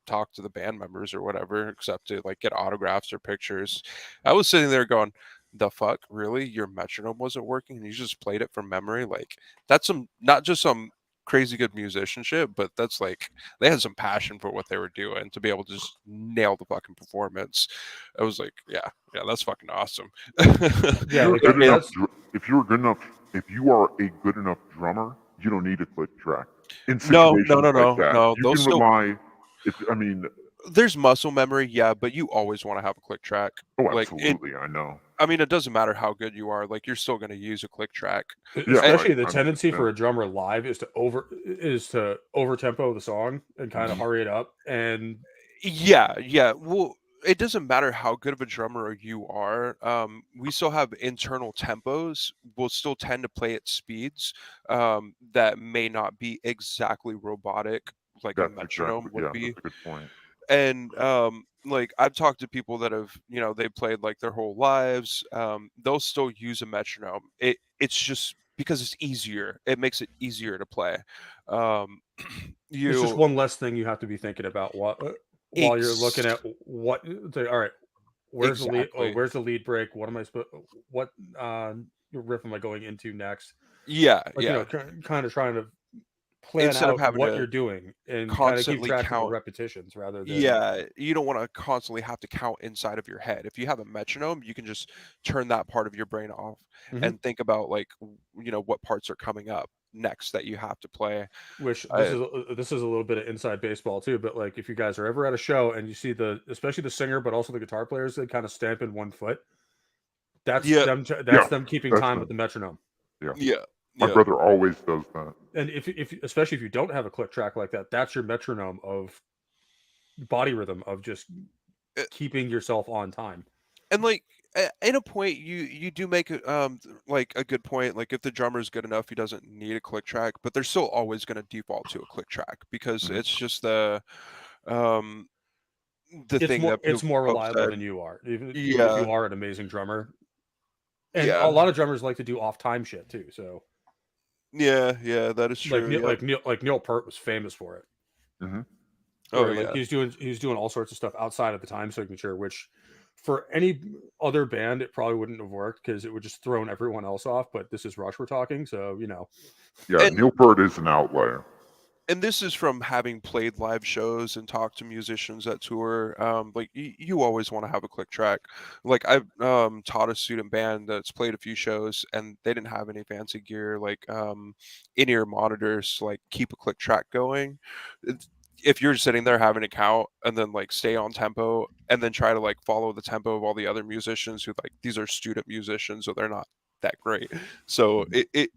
talk to the band members or whatever, except to like get autographs or pictures. I was sitting there going, "The fuck, really? Your metronome wasn't working, and you just played it from memory? Like that's some not just some crazy good musicianship, but that's like they had some passion for what they were doing to be able to just nail the fucking performance." I was like, "Yeah, yeah, that's fucking awesome." If Yeah, you're like good enough, that's if you're good enough, if you are a good enough drummer, you don't need a click track. In No, no, situations no, like no, that, no. you They'll can still rely. If I mean, there's muscle memory, yeah, but you always want to have a click track. oh, Like it absolutely, I know. I mean, it doesn't matter how good you are, like, you're still gonna use a click track. Yeah, Eh especially the I tendency understand. for a drummer live is to over tempo the song and kind of y hurry it up. And yeah, yeah, well, it doesn't matter how good of a drummer you are, we still have internal tempos. We'll still tend to play at speeds, that may not be exactly robotic like a That's exactly. metronome would Yeah, be. that's a good point. And like I've talked to people that have they played like their whole lives. They'll still use a metronome. It's just because it's easier. It makes it easier to play. um it's just you one less thing you have to be thinking about while you're looking ex- at what. All right, where's the lead? Oh, exactly. where's the lead break? What am I supposed? What riff am I going into next? Yeah, Like yeah, kind of trying to plan instead of out having what to you're doing and kind of keep constantly track of the count. repetitions rather than. Yeah, you don't want to constantly have to count inside of your head. If you have a metronome, you can just turn that part of your brain off Mhm. and think about like what parts are coming up next that you have to play. Which uh, this is a little bit of inside baseball too, but like if you guys are ever at a show and you see especially the singer but also the guitar players that kind of stamp in one foot, yeah, Yeah, that's them keeping that's time with them. the metronome. Yeah, yeah, my yeah. brother always does that. And if especially if you don't have a click track like that, that's your metronome of body rhythm of just Uh, keeping yourself on time. and like in a point you do make like a good point. Like if the drummer's good enough, he doesn't need a click track, but they're still always going to default to a click track because Hmm. it's just um the thing that It's people more have reliable said. than you are, even if Yeah, you are an amazing drummer. And a yeah, lot of drummers like to do off time shit too. So yeah, yeah, that is like true. Yep. Neil Peart was famous for it, Hmm. Oh where like yeah. he's doing all sorts of stuff outside of the time signature, which For any other band, it probably wouldn't have worked because it would just thrown everyone else off. But this is Rush we're talking, so Yeah, And Neil Peart is an outlier. and this is from having played live shows and talked to musicians that tour. Like you always want to have a click track. Like I've taught a student band that's played a few shows and they didn't have any fancy gear like in-ear monitors to like keep a click track going. If you're sitting there having a count and then like stay on tempo and then try to like follow the tempo of all the other musicians who like these are student musicians, so they're not that great. So it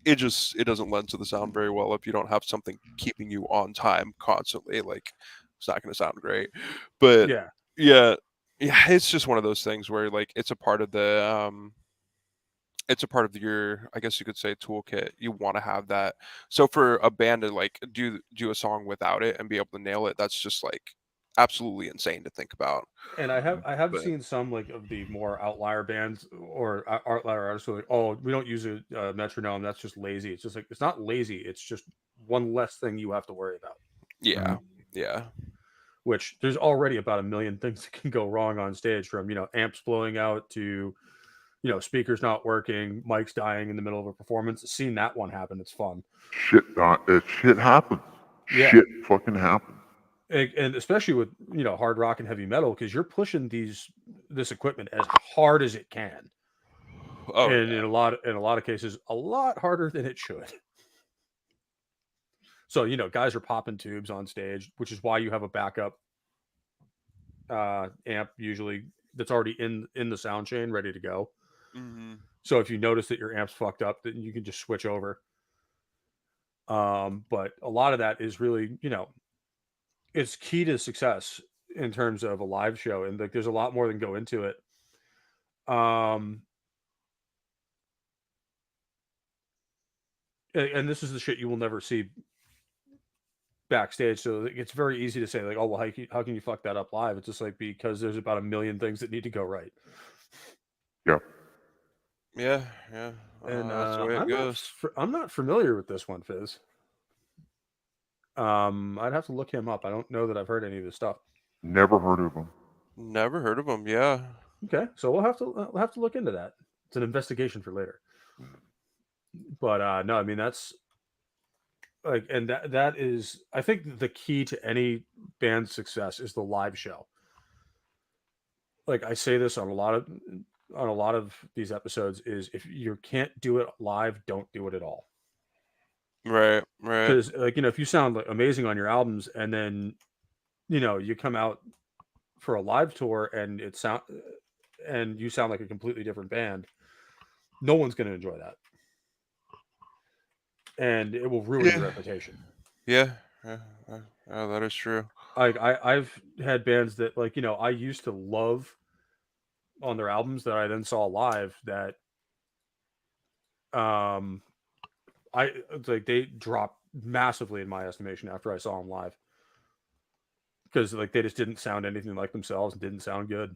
doesn't lend to the sound very well if you don't have something keeping you on time constantly. Like it's not going to sound great. But yeah. yeah, yeah, it's just one of those things where like it's a part of your, I guess you could say, toolkit. You want to have that. So for a band to like do a song without it and be able to nail it, that's just like absolutely insane to think about. And I have But seen some like of the more outlier bands or outlier artists who are like, oh, we don't use a metronome. That's just lazy. It's just like it's not lazy. It's just one less thing you have to worry about. yeah, yeah, Which there's already about a million things that can go wrong on stage, from amps blowing out to speakers not working, mics dying in the middle of a performance. Seen that one happen. It's fun. Shit happens. Yeah. Shit fucking happens. And especially with hard rock and heavy metal, because you're pushing this equipment as hard as it can, oh and yeah, in a lot of cases a lot harder than it should. So guys are popping tubes on stage, which is why you have a backup amp usually that's already in the sound chain ready to go. hmm So if you notice that your amp's fucked up, then you can just switch over. But a lot of that is really it's key to success in terms of a live show, and like there's a lot more than go into it. Um, and this is the shit you will never see backstage. So it's very easy to say like, oh well, how can you fuck that up live? It's just like because there's about a million things that need to go right. Yeah. yeah, yeah. And That's the way it goes. I'm not familiar with this one, Fizz. I'd have to look him up. I don't know that I've heard any of this stuff. Never heard of him. Never heard of them. Yeah. Okay, so we'll have to look into that. It's an investigation for later. But no, I mean that's like, and that is, I think the key to any band's success is the live show. Like I say this on a lot of these episodes, is if you can't do it live, don't do it at all. Right. Right. Because like if you sound like amazing on your albums, and then you come out for a live tour and you sound like a completely different band, no one's going to enjoy that, and it will ruin your Yeah. reputation. Yeah. Yeah. That is true. Like I've had bands that like I used to love on their albums that I then saw live that um it's like they dropped massively in my estimation after I saw them live, because like they just didn't sound anything like themselves and didn't sound good.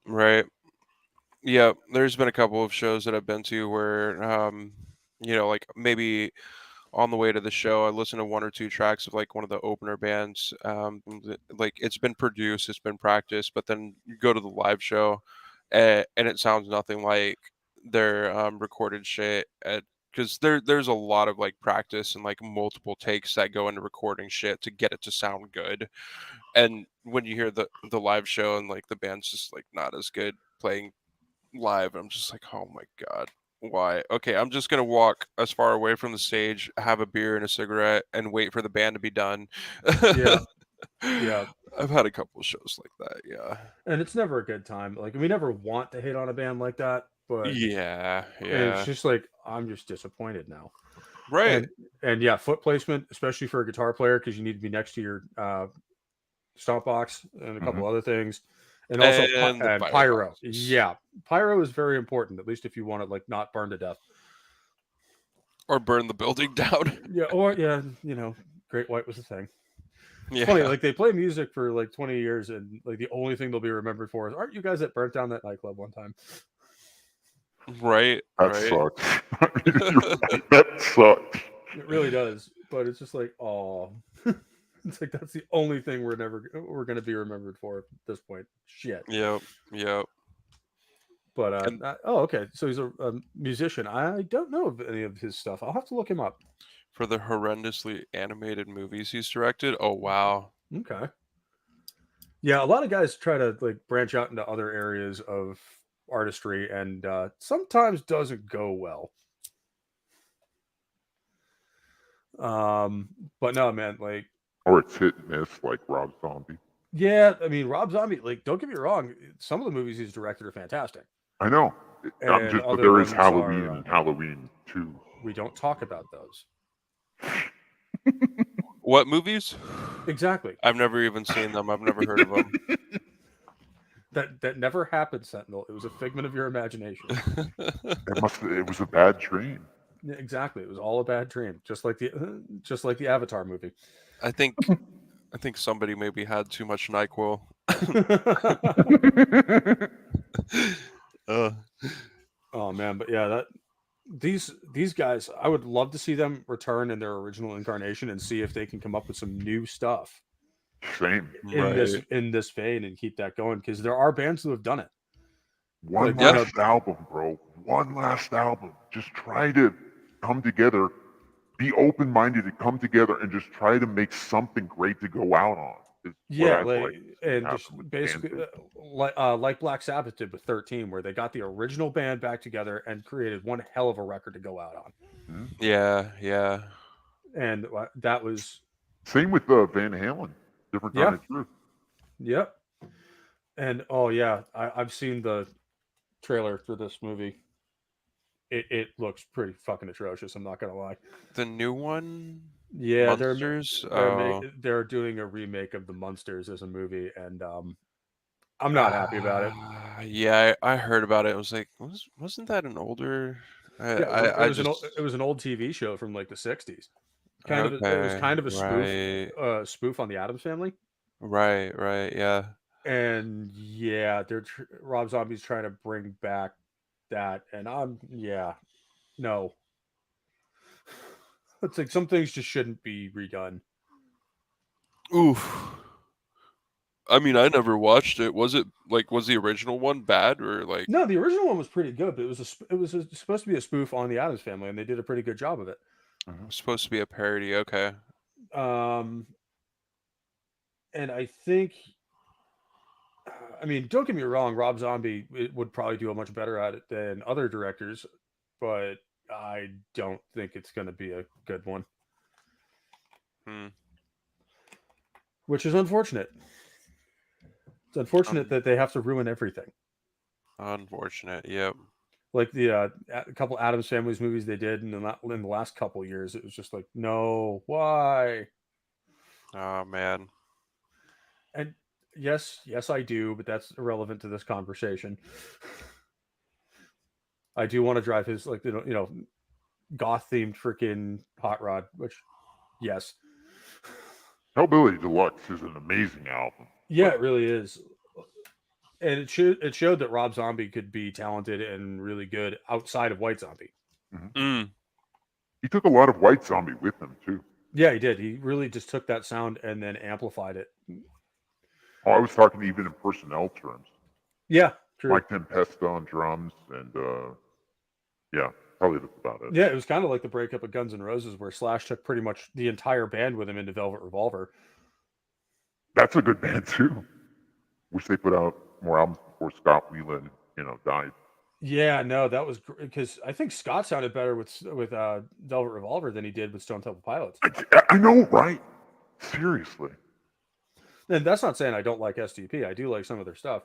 Right. Yeah. There's been a couple of shows that I've been to where, like maybe on the way to the show, I listen to one or two tracks of like one of the opener bands. Like it's been produced, it's been practiced, but then you go to the live show, and it sounds nothing like their recorded shit. Because there's a lot of like practice and like multiple takes that go into recording shit to get it to sound good. And when you hear the live show and like the band's just like not as good playing live, I'm just like, oh my god, why? Okay, I'm just gonna walk as far away from the stage, have a beer and a cigarette, and wait for the band to be done. Yeah, yeah, I've had a couple of shows like that. Yeah, and it's never a good time. Like we never want to hate on a band like that, but yeah, it's yeah. just like I'm just disappointed now. Right. And yeah, foot placement, especially for a guitar player, because you need to be next to your stomp box and a couple Mhm. other things, and also And the and pyro. fireboxes. Yeah, pyro is very important, at least if you want to like not burn to death. Or burn the building down. Yeah, or yeah, Great White was a thing. It's funny, Yeah. like they play music for like 20 years, and like the only thing they'll be remembered for is, aren't you guys that burnt down that nightclub one time? Right. That Right. sucks. You're right, that sucks. It really does, but it's just like, oh, It's like that's the only thing we're going to be remembered for at this point. Shit. Yep. Yep. But And oh, okay. So he's a musician. I don't know of any of his stuff. I'll have to look him up. for the horrendously animated movies he's directed, oh wow. Okay. Yeah, a lot of guys try to like branch out into other areas of artistry, and sometimes doesn't go well. But no, man, like Or it's hit and miss, like Rob Zombie. yeah, I mean Rob Zombie, like don't get me wrong, some of the movies he's directed are fantastic, I know. and But other there is ones Halloween are and Halloween 2. we don't talk about those. What movies? Exactly. I've never even seen them. I've never heard of them. That never happened, Sentinel. It was a figment of your imagination. It was a bad dream. Yeah, exactly. It was all a bad dream, just like the Avatar movie. I think somebody maybe had too much NyQuil. uh, Oh man, but yeah, that these guys, I would love to see them return in their original incarnation and see if they can come up with some new stuff Same. right. in this vein and keep that going, because there are bands who have done it. One Like, last album, bro. One last album. Just try to come together. Be open-minded to come together and just try to make something great to go out on. Is yeah, what I'd like like to see and happen just with basically Danzig. like Black Sabbath did with 13, where they got the original band back together and created one hell of a record to go out on. Mhm. Yeah, yeah. And that was Same with Van Halen. Different kind yeah, of truth. yep. And oh yeah, I've seen the trailer for this movie. It looks pretty fucking atrocious. I'm not gonna lie. The new one, Yeah, Monsters. Oh, they're doing a remake of the Munsters as a movie, and I'm not happy about it. yeah. I heard about it. I was like, wasn't that an older? Yeah, I it just was an old TV show from like the '60s. It was okay. kind of a Right, spoof on the Addams Family. right, right. Yeah. And yeah, Rob Zombie's trying to bring back that, and yeah, no. It's like some things just shouldn't be redone. Oof. I mean, I never watched it. Was it like was the original one bad or like No, the original one was pretty good, but supposed to be a spoof on the Addams Family, and they did a pretty good job of it. Mhm. supposed to be a parody? Okay. Um, and I think, I mean, don't get me wrong, Rob Zombie would probably do a much better at it than other directors, but I don't think it's going to be a good one, Hmm. which is unfortunate. It's unfortunate Un- that they have to ruin everything. Unfortunate. Yep. Like a couple Addams Family's movies they did in the last couple years, it was just like, no, why? Oh man. And yes, I do, but that's irrelevant to this conversation. I do want to drive his like goth themed freaking hot rod, which yes, Hellbilly Deluxe is an amazing album. yeah, it really is. And it showed that Rob Zombie could be talented and really good outside of White Zombie. Mhm. Mm. He took a lot of White Zombie with him too. Yeah, he did. He really just took that sound and then amplified it. Oh, I was talking even in personnel terms. Yeah, true. Mike Tempesta on drums, and yeah, probably that's about it. Yeah, it was kind of like the breakup of Guns N' Roses, where Slash took pretty much the entire band with him into Velvet Revolver. That's a good band too. Wish they put out more albums before Scott Weiland, died. Yeah, no, that was because I think Scott sounded better with Velvet Revolver than he did with Stone Temple Pilots. I know, right? Seriously. And that's not saying I don't like STP. I do like some of their stuff.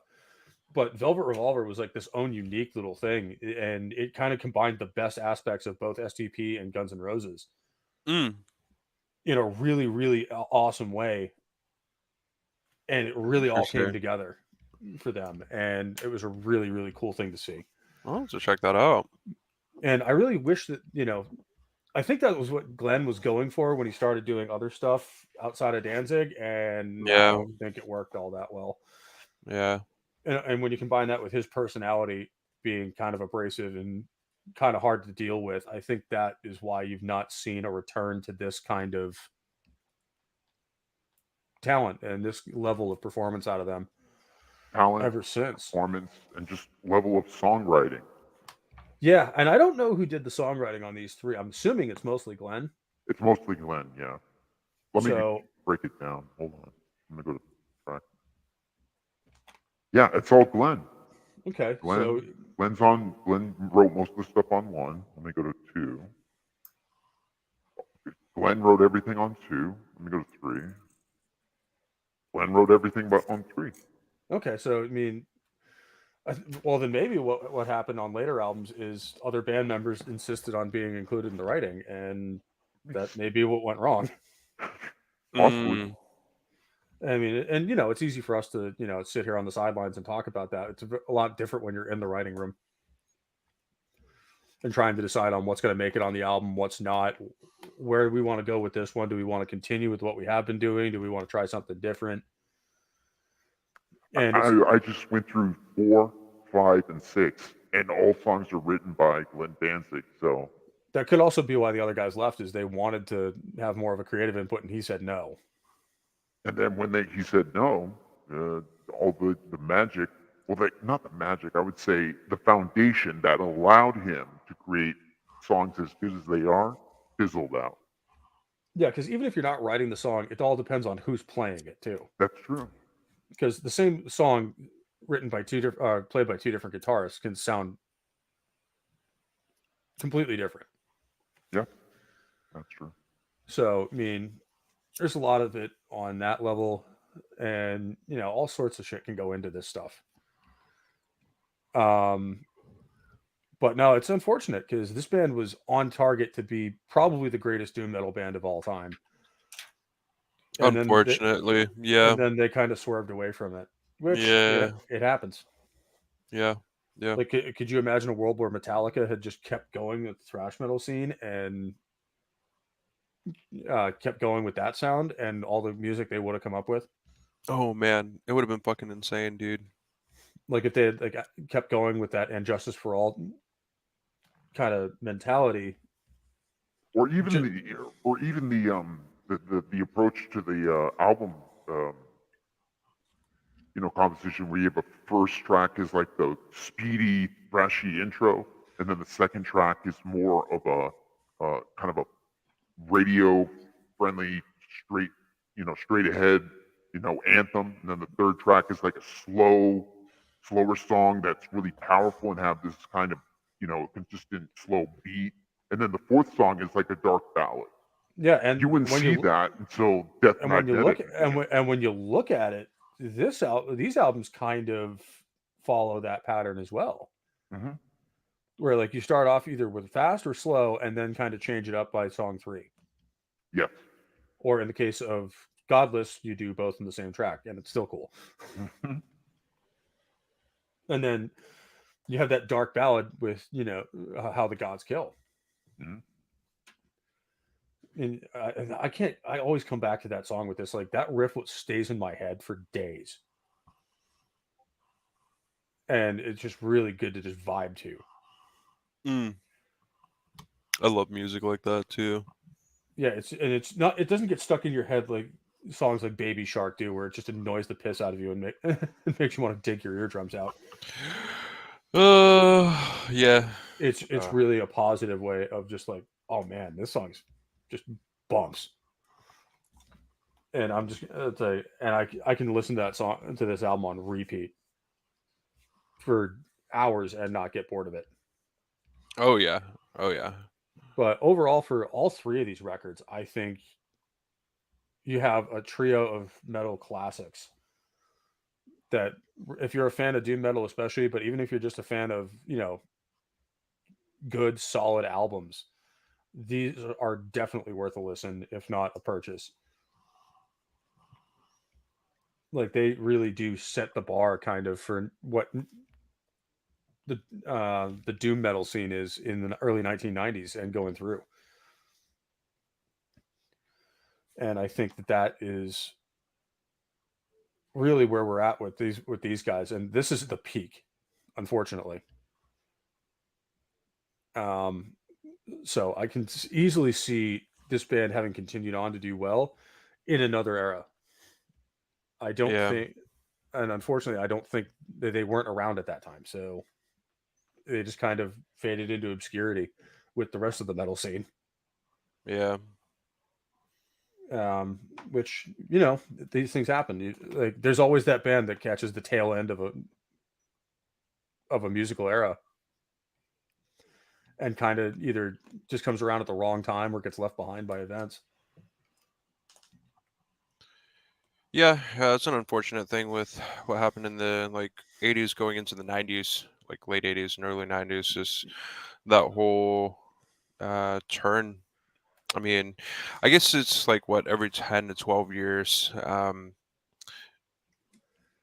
But Velvet Revolver was like this own unique little thing, and it kind of combined the best aspects of both STP and Guns N' Roses Mm. in a really, really awesome way. And it really all came Interesting. together for them. And it was a really, really cool thing to see. Well, so check that out. And I really wish that, I think that was what Glenn was going for when he started doing other stuff outside of Danzig. And I Yeah. don't think it worked all that well. Yeah. And when you combine that with his personality being kind of abrasive and kind of hard to deal with, I think that is why you've not seen a return to this kind of talent and this level of performance out of them Talent, ever since. performance, and just level of songwriting. Yeah, and I don't know who did the songwriting on these three. I'm assuming it's mostly Glenn. It's mostly Glenn, yeah. Let me So break it down. Hold on. I'm gonna go to the track. Yeah, it's all Glenn. okay, Glenn, so Glenn wrote most of the stuff on 1. Let me go to 2. Glenn wrote everything on 2. Let me go to 3. Glenn wrote everything but on 3. okay, so I mean, well then maybe what happened on later albums is other band members insisted on being included in the writing, and that may be what went wrong. Possibly. Mm. I mean, and it's easy for us to sit here on the sidelines and talk about that. It's a lot different when you're in the writing room and trying to decide on what's going to make it on the album, what's not. Where do we want to go with this one? Do we want to continue with what we have been doing? Do we want to try something different? And I just went through 4, 5, and 6, and all songs are written by Glenn Danzig. So that could also be why the other guys left, is they wanted to have more of a creative input, and he said no. and then when he said no, all the magic, well, not the magic, I would say the foundation that allowed him to create songs as good as they are fizzled out. Yeah, because even if you're not writing the song, it all depends on who's playing it too. That's true. Because the same song written by played by two different guitarists can sound completely different. Yeah, that's true. So, I mean, there's a lot of it on that level, and all sorts of shit can go into this stuff. But no, it's unfortunate because this band was on target to be probably the greatest doom metal band of all time. And Unfortunately, yeah. And then they kind of swerved away from it, which Yeah. it happens. Yeah. Yeah. Like, could you imagine a world where Metallica had just kept going with the thrash metal scene and kept going with that sound and all the music they would have come up with? Oh man, it would have been fucking insane, dude. Like if they had kept going with that and Justice for All kind of mentality, Or even the approach to the album composition, where you have a first track is like the speedy, thrashy intro, and then the second track is more of a kind of a radio friendly, straight ahead, anthem, and then the third track is like a slower song that's really powerful and have this kind of consistent slow beat, and then the fourth song is like a dark ballad. yeah. And You wouldn't see that until Death and when you look Magnetic. and when you look at it, these albums kind of follow that pattern as well. Mm-hmm. Where like you start off either with fast or slow, and then kind of change it up by song 3. Yes. Or in the case of Godless, you do both in the same track, and it's still cool. Mm-hmm. And then you have that dark ballad with How the Gods Kill. Mm-hmm. And I can't. I always come back to that song with this. Like that riff, what stays in my head for days, and it's just really good to just vibe to. I love music like that too. Yeah, it's not. It doesn't get stuck in your head like songs like Baby Shark do, where it just annoys the piss out of you and it makes you want to dig your eardrums out. Yeah. It's really a positive way of just like, oh man, this song's just bumps. And I'm just gonna say, and I can listen to that song, to this album on repeat for hours and not get bored of it. Oh yeah. Oh yeah. But overall, for all 3 of these records, I think you have a trio of metal classics that, if you're a fan of doom metal especially, but even if you're just a fan of good solid albums, these are definitely worth a listen, if not a purchase. Like they really do set the bar kind of for what the doom metal scene is in the early 1990s and going through. And I think that is really where we're at with these guys, and this is the peak, unfortunately. So I can easily see this band having continued on to do well in another era. I don't Yeah. think, and unfortunately, I don't think that they weren't around at that time. So they just kind of faded into obscurity with the rest of the metal scene. Yeah. Um, which these things happen. Like, there's always that band that catches the tail end of a musical era and kind of either just comes around at the wrong time or gets left behind by events. Yeah, it's an unfortunate thing with what happened in the like 80s going into the 90s, like late 80s and early 90s, just that whole turn. I mean, I guess it's like what every 10 to 12 years.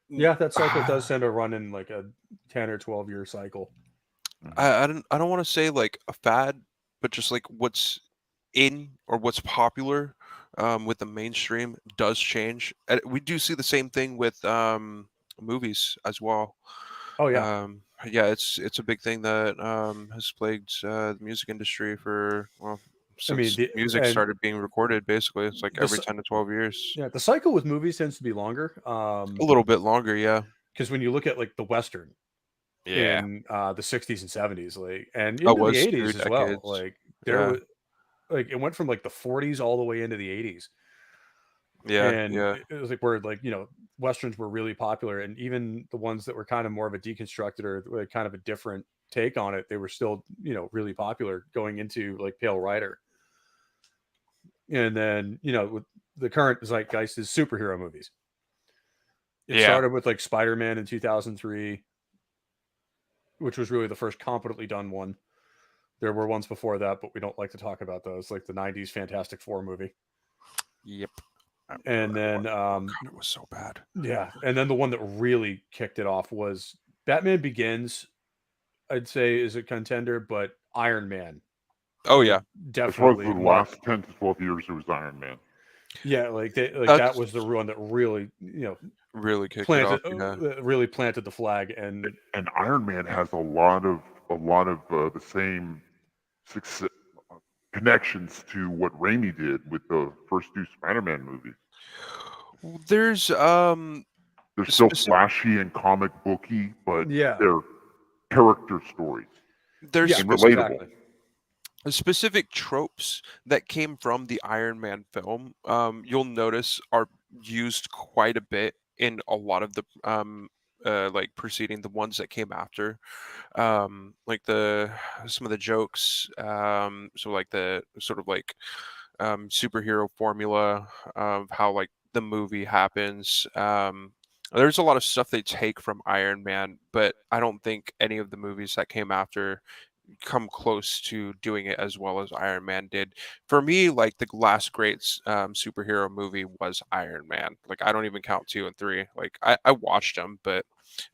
Yeah, that cycle does I tend to run in like a 10 or 12 year cycle. Mhm. I don't want to say like a fad, but just like what's in or what's popular with the mainstream does change. And we do see the same thing with movies as well. Oh yeah, Yeah, it's a big thing that has plagued the music industry for well I mean since music started being recorded. Basically, it's like every the 10 to 12 years, yeah, the cycle with movies tends to be longer. a little bit longer. Yeah, Because when you look at like the western yeah. in the 60s and 70s, like, and It into the was 2 80s as well, decades. like there Yeah, was like it went from like the 40s all the way into the 80s, yeah, and yeah, it was like where like westerns were really popular, and even the ones that were kind of more of a deconstructed or like kind of a different take on it, they were still really popular going into like Pale Rider. And then with the current zeitgeist is superhero movies. It yeah. started with like Spider-Man in 2003, which was really the first competently done one. There were ones before that, but we don't like to talk about those, like the 90s Fantastic Four movie. Yep. I remember And that one. then Oh god, it was so bad. yeah, and then the one that really kicked it off was Batman Begins. I'd say is a contender, but Iron Man Oh yeah, would As far as the definitely mark. last 10 to 12 years, it was Iron Man. Yeah, like that that's was the one that really really kicked it planted off. Yeah. really planted the flag. And And Iron Man has a lot of the same success, connections to what Raimi did with the first two Spider-Man movies. There's They're still specific flashy and comic booky, but yeah, they're character stories there's yeah, and relatable. exactly. specific tropes that came from the Iron Man film. You'll notice are used quite a bit in a lot of the like preceding the ones that came after. Like the some of the jokes. So like the sort of like superhero formula of how like the movie happens. There's a lot of stuff they take from Iron Man, but I don't think any of the movies that came after come close to doing it as well as Iron Man did. For me, like the last great superhero movie was Iron Man. Like I don't even count two and three. Like I watched them, but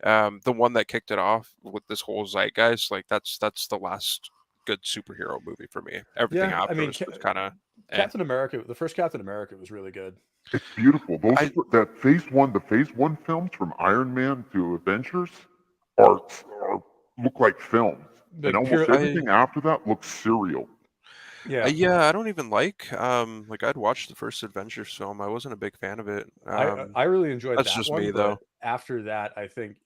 the one that kicked it off with this whole zeitgeist, like that's the last good superhero movie for me. Everything Yeah, I after mean, was kind of eh. Captain America, the first Captain America was really good. It's beautiful. I The Phase One films from Iron Man to Avengers are, are look like films, and Like almost pure, I everything after that looks serial. yeah. yeah, I don't even like I'd watched the first Avengers film. I wasn't a big fan of it. I really enjoyed That's that just one, me but though. after that I think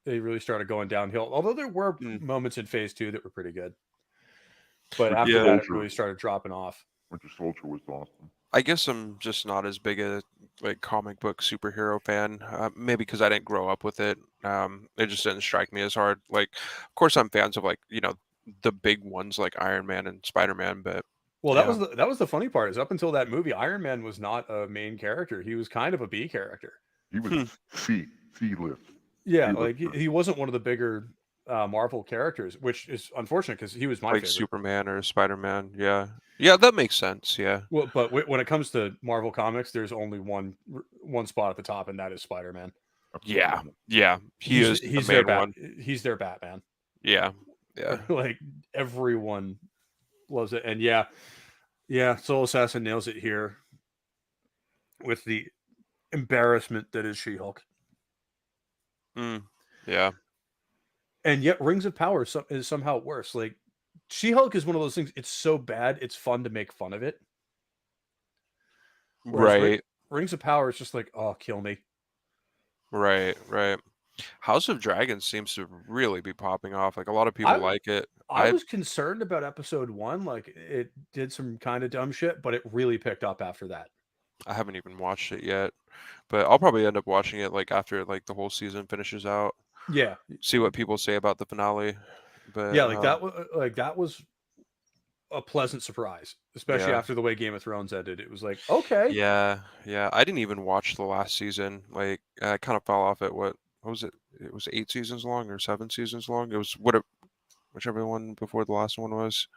they really started going downhill. Although there were Mm, moments in phase two that were pretty good, but Winter after yeah, that it Soldier, really started dropping off. Winter Soldier was awesome. I guess I'm just not as big a like comic book superhero fan. Maybe because I didn't grow up with it. It just didn't strike me as hard. Like, of course, I'm fans of like the big ones like Iron Man and Spider Man, but Well, yeah, that was the funny part is up until that movie, Iron Man was not a main character. He was kind of a B character. He was hmm, C list, Yeah, C like lister. he wasn't one of the bigger Marvel characters, which is unfortunate because he was my like favorite. Superman or Spider Man. Yeah, yeah, that makes sense. Yeah, Well, but when it comes to Marvel comics, there's only one spot at the top, and that is Spider Man. yeah, Absolutely. yeah. He is the main one. He's their Batman. Yeah, yeah. Like everyone loves it, and yeah, yeah, Soul Assassin nails it here with the embarrassment that is She Hulk, Mm, yeah. and yet Rings of Power is somehow worse. Like She Hulk is one of those things. It's so bad, it's fun to make fun of it. Whereas Right, Rings of Power is just like, oh, kill me. right. House of Dragons seems to really be popping off. Like a lot of people I like it. I was concerned about episode 1, like it did some kind of dumb shit, but it really picked up after that. I haven't even watched it yet, but I'll probably end up watching it like after like the whole season finishes out. Yeah. See what people say about the finale. But Yeah, like that was a pleasant surprise, especially yeah. after the way Game of Thrones ended. It was like, okay. Yeah. I didn't even watch the last season. Like I kind of fell off at what was it? It was 8 seasons long or 7 seasons long. It was whichever one before the last one was.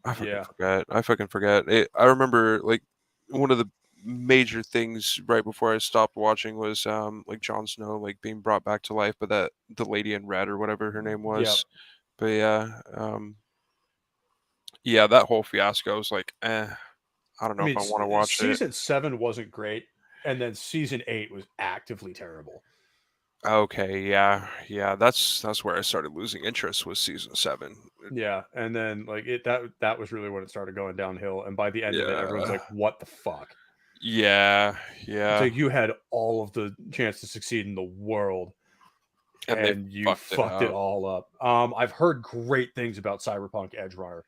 I fucking Yeah. forget. I fucking forget. I remember like one of the major things right before I stopped watching was like Jon Snow like being brought back to life, but that the lady in red or whatever her name Yep. was. But yeah, that whole fiasco was like, I don't I know if mean, I want to watch it. season 7 wasn't great, and then season 8 was actively terrible. Okay, yeah, that's where I started losing interest was season 7. Yeah, and then like that was really when it started going downhill, and by the end of it, everyone's Yeah, like, "What the fuck?" yeah, It's yeah, like you had all of the chance to succeed in the world, and they and you fucked it fucked it up. all up. I've heard great things about Cyberpunk Edgerunner.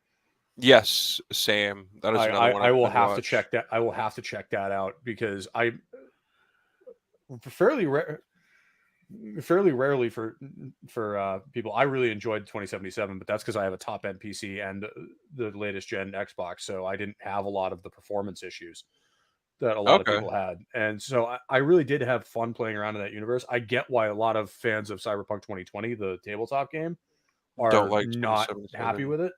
Yes, same. That is another one I I'm will trying to have to watch. check that. I will have to check that out because I fairly rare, fairly rarely for people. I really enjoyed 2077, but that's because I have a top end PC and the latest gen Xbox, so I didn't have a lot of the performance issues that a lot of Okay. people had. And so I really did have fun playing around in that universe. I get why a lot of fans of Cyberpunk 2020, the tabletop game, Don't are like not happy 2077. with it.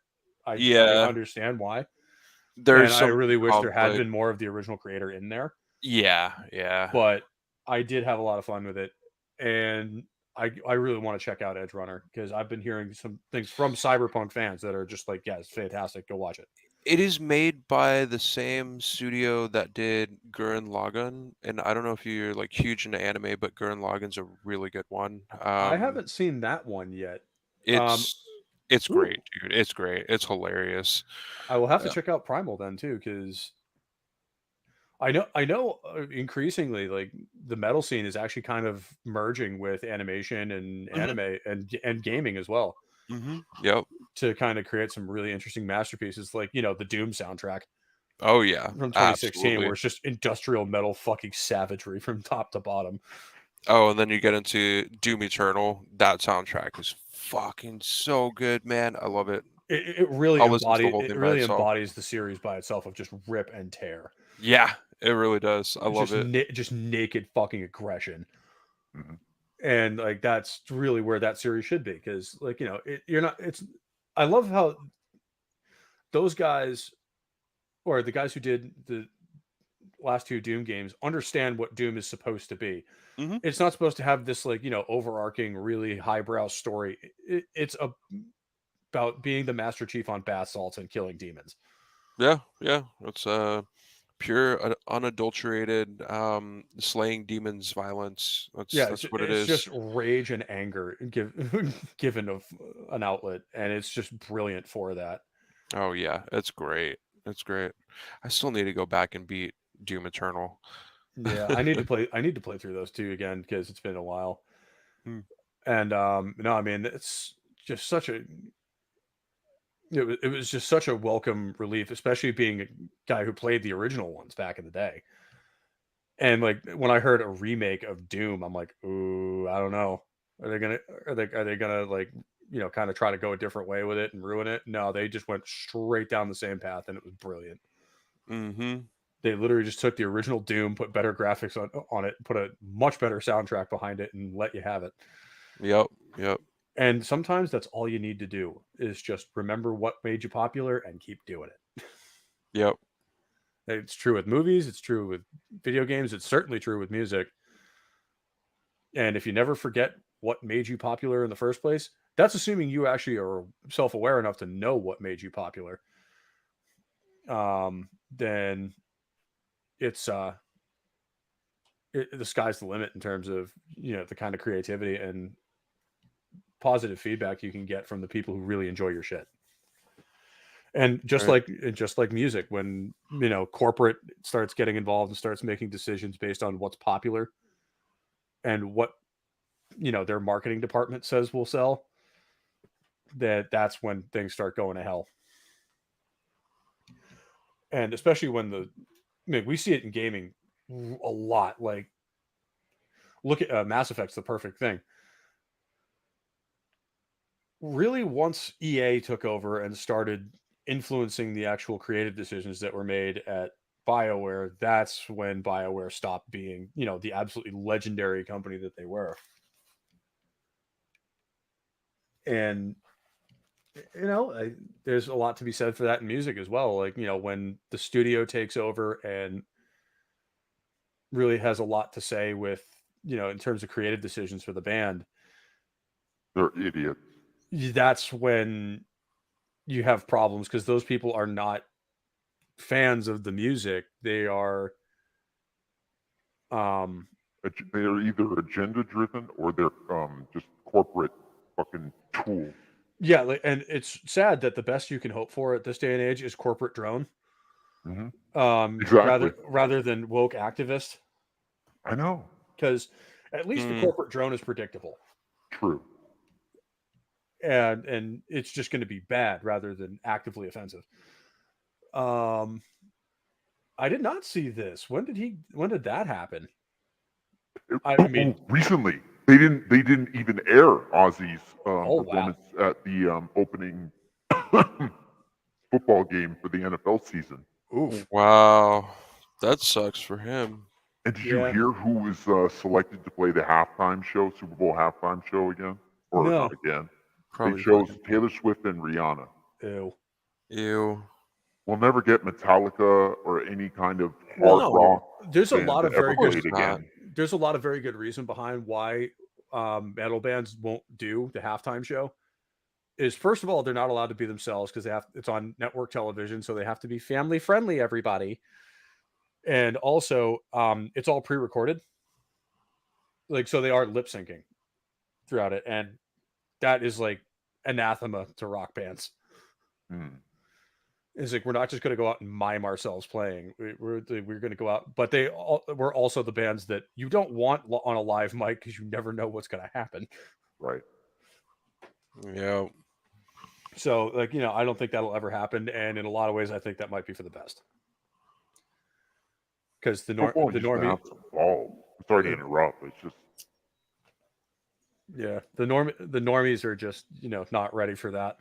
I Yeah, understand why. And there's I some really wish there had conflict. been more of the original creator in there, Yeah. but I did have a lot of fun with it. And I really want to check out Edge Runner because I've been hearing some things from Cyberpunk fans that are just like, yeah, it's fantastic. Go watch it. It is made by the same studio that did Gurren Lagann, and I don't know if you're like huge into anime, but Gurren Lagann's a really good one. I haven't seen that one yet. Um, It's it's ooh, great, dude. It's great. It's hilarious. I will have to Yeah. check out Primal then too because I know increasingly like the metal scene is actually kind of merging with animation and hmm anime and gaming as well Yep. to kind of create some really interesting masterpieces like the Doom soundtrack Oh yeah, from 2016 absolutely. where it's just industrial metal fucking savagery from top to bottom. Oh, and then you get into Doom Eternal. That soundtrack is fucking so good, man. I love it. I'll listen to the whole It thing by really itself. embodies the series by itself of just rip and tear. Yeah, it really does. I love it. Just naked fucking aggression. Mhm. And like that's really where that series should be because like you're not it's I love how those guys or the guys who did the last two Doom games understand what Doom is supposed to be. hmm It's not supposed to have this like overarching really highbrow story. It's about being the Master Chief on bath salts and killing demons. Yeah. It's pure, unadulterated, slaying demons violence. Yeah, That's what it it's just is. rage and anger given of an outlet, and it's just brilliant for that. Oh yeah, it's great. It's great. I still need to go back and beat Doom Eternal. Yeah, I need to play. I need to play through those two again because it's been a while. Mm, And no, I mean it's just such a it was just such a welcome relief, especially being a guy who played the original ones back in the day. And like when I heard a remake of Doom, I'm like, ooh, I don't know. Are they gonna like kind of try to go a different way with it and ruin it? No, they just went straight down the same path, and it was brilliant. Mm-hmm. They literally just took the original Doom, put better graphics on it, put a much better soundtrack behind it, and let you have it. Yep. And sometimes that's all you need to do is just remember what made you popular and keep doing it. Yep. It's true with movies, it's true with video games, it's certainly true with music. And if you never forget what made you popular in the first place, that's assuming you actually are self-aware enough to know what made you popular. Then it's the sky's the limit in terms of the kind of creativity and positive feedback you can get from the people who really enjoy your shit. And just Right. like music, when corporate starts getting involved and starts making decisions based on what's popular and what their marketing department says will sell, that's when things start going to hell. And especially when we see it in gaming a lot. Like, look at Mass Effect's the perfect thing. Really, once EA took over and started influencing the actual creative decisions that were made at BioWare, that's when BioWare stopped being, the absolutely legendary company that they were. And there's a lot to be said for that in music as well. Like, when the studio takes over and really has a lot to say with, in terms of creative decisions for the band, They're idiots. that's when you have problems, because those people are not fans of the music. They are They're either agenda driven or they're just corporate fucking tools. yeah, and it's sad that the best you can hope for at this day and age is corporate drone, Hmm. Exactly. rather than woke activist, I know. because at least the Mm. corporate drone is predictable, True. and it's just going to be bad rather than actively offensive. um I did not see this. When did that happen? I mean, Recently they didn't even air Ozzy's oh wow. performance at the opening football game for the NFL season. Oof. Wow, that sucks for him. And did you Yeah. hear who was selected to play the halftime show, Super Bowl halftime show again? Or not No. again. They Probably chose fucking Taylor Swift and Rihanna. Ew. ew. We'll never get Metallica or any kind of Well, hard No, rock there's a band lot to of ever of very good play course it not. again. there's a lot of very good reason behind why metal bands won't do the halftime show. Is, first of all, they're not allowed to be themselves because it's on network television, so they have to be family friendly, everybody. And also, it's all pre-recorded, like, so they are lip syncing throughout it, and that is like anathema to rock bands. Hmm. It's like, we're not just going to go out and mime ourselves playing. We're going to go out, but we're also the bands that you don't want on a live mic because you never know what's going to happen. Right. Yeah. So, like, I don't think that'll ever happen, and in a lot of ways, I think that might be for the best, because Football the used to normie, have some balls. Sorry to interrupt. It's just yeah, the normies are just not ready for that.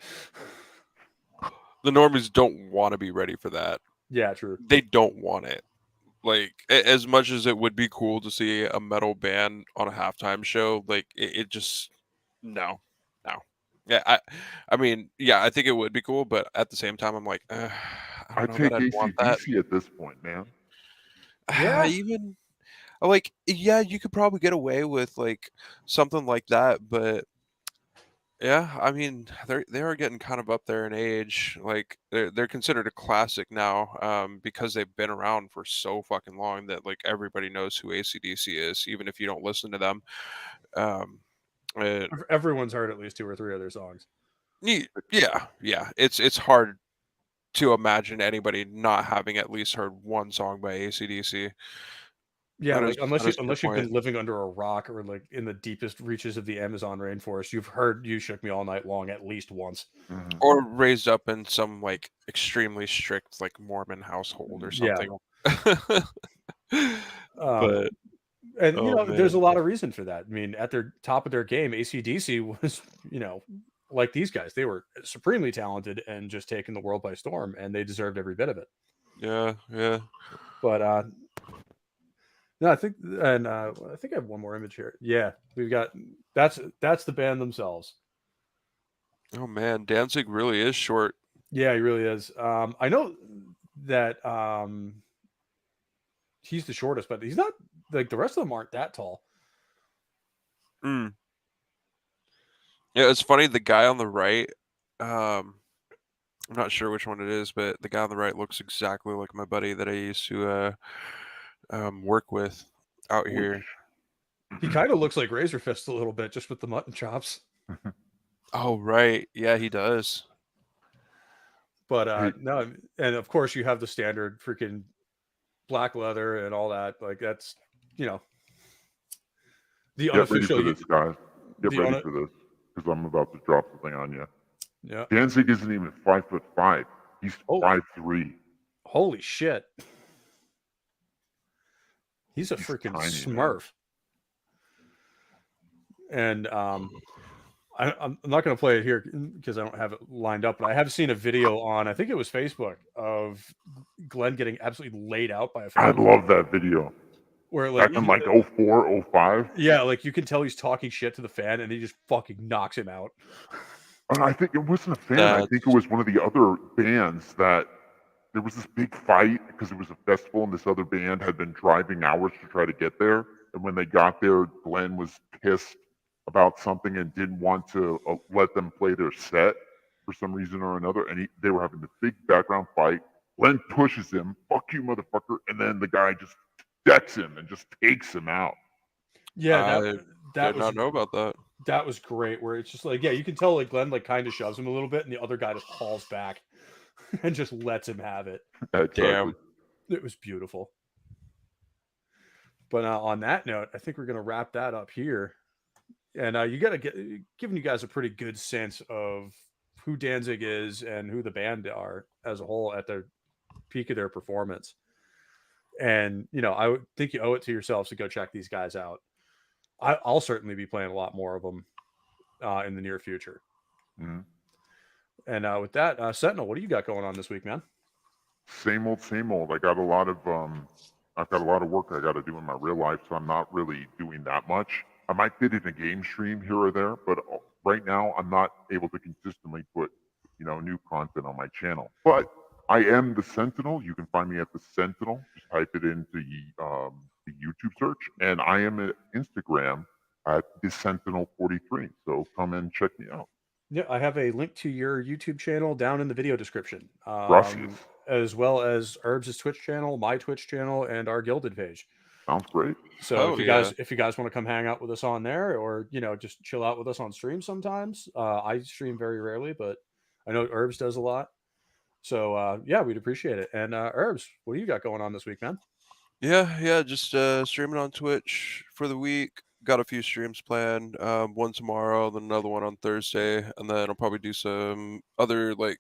The normies don't want to be ready for that. Yeah, true. They don't want it. Like, as much as it would be cool to see a metal band on a halftime show, like it just no, no. Yeah, I mean, yeah, I think it would be cool, but at the same time, I'm like, I don't I'd know that take I'd want that. AC/DC at this point, man. Yeah, Even like, yeah, you could probably get away with like something like that, but yeah, I mean, they are getting kind of up there in age. Like they're considered a classic now, because they've been around for so fucking long that like everybody knows who AC/DC is, even if you don't listen to them. Um, uh, everyone's heard at least two or three of their songs. yeah, yeah. It's hard to imagine anybody not having at least heard one song by AC/DC. Yeah, like, That is a good unless you've point. been living under a rock or like in the deepest reaches of the Amazon rainforest, you've heard "You Shook Me All Night Long" at least once. Hmm. Or raised up in some like extremely strict like Mormon household or Yeah. something. Um, But and oh there's a man. lot of reason for that. I mean, at their top of their game, ACDC was, like these guys, they were supremely talented and just taking the world by storm, and they deserved every bit of it. Yeah, yeah. But no, I think I have one more image here. Yeah, we've got that's the band themselves. Oh man, Danzig really is short. Yeah, he really is. I know that he's the shortest, but he's not, like, the rest of them aren't that tall. Mm. Yeah, it's funny. The guy on the right, um, I'm not sure which one it is, but the guy on the right looks exactly like my buddy that I used to work with out here. Which He kind of looks like Razor Fist a little bit, just with the mutton chops. Oh right, yeah, he does. But Hey, no, and of course you have the standard freaking black leather and all that. Like that's the get ready unofficial. for this, guys. Get The ready un. for this because I'm about to drop something on you. Yeah. Danzig isn't even 5'5". He's Oh, 5'3". holy shit! He's a He's freaking tiny, man. smurf. And I'm not going to play it here because I don't have it lined up, but I have seen a video on, I think it was Facebook, of Glenn getting absolutely laid out by a I fan. love that video. Where like, Back in like 04, 05. yeah, like you can tell he's talking shit to the fan, and he just fucking knocks him out. And I think it wasn't a fan. I That's think it was one of the other bands that there was this big fight because it was a festival and this other band had been driving hours to try to get there. And when they got there, Glenn was pissed about something and didn't want to let them play their set for some reason or another. And they were having this big background fight. Glenn pushes him, "Fuck you, motherfucker!" And then the guy just decks him and just takes him out. Yeah, I that did was not know about that. that was great. Where it's just like, yeah, you can tell like Glenn like kind of shoves him a little bit, and the other guy just hauls back and just lets him have it. Exactly. Damn. It was beautiful. But on that note, I think we're going to wrap that up here. And you got to giving you guys a pretty good sense of who Danzig is and who the band are as a whole at the peak of their performance. And I would think you owe it to yourselves to go check these guys out. I'll certainly be playing a lot more of them in the near future. Mm-hmm. And with that, Sentinel, what do you got going on this week, man? Same old, same old. I've got a lot of work I got to do in my real life, so I'm not really doing that much. I might fit in a game stream here or there, but right now I'm not able to consistently put new content on my channel. But I am the Sentinel. You can find me at the Sentinel. Just type it into the YouTube search, and I am at Instagram at the Sentinel43. So come and check me out. Yeah, I have a link to your YouTube channel down in the video description, Gracias. as well as Herbs' Twitch channel, my Twitch channel, and our Gilded page. Sounds great. So Hell if you guys want to come hang out with us on there, or just chill out with us on stream sometimes, I stream very rarely, but I know Herbs does a lot. So yeah, we'd appreciate it. And Herbs, what do you got going on this week, man? Yeah, just streaming on Twitch for the week. Got a few streams planned. One tomorrow, then another one on Thursday, and then I'll probably do some other like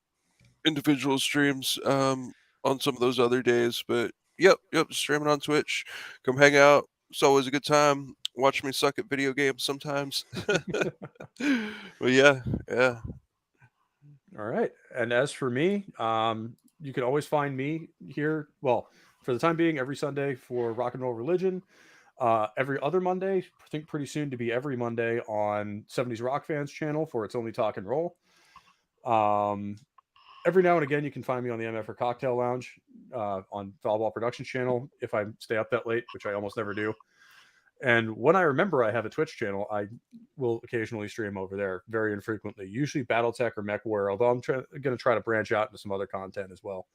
individual streams on some of those other days. But yep, streaming on Twitch. Come hang out. It's always a good time. Watch me suck at video games sometimes. But yeah. All right. And as for me, you can always find me here. Well, for the time being, every Sunday for Rock and Roll Religion. Every other Monday, I think pretty soon to be every Monday on 70s Rock Fans channel for It's Only Talk and Roll. Every now and again, you can find me on the MF or Cocktail Lounge on Foulball Productions channel if I stay up that late, which I almost never do. And when I remember I have a Twitch channel, I will occasionally stream over there very infrequently, usually Battletech or MechWarrior, although I'm going to try to branch out into some other content as well.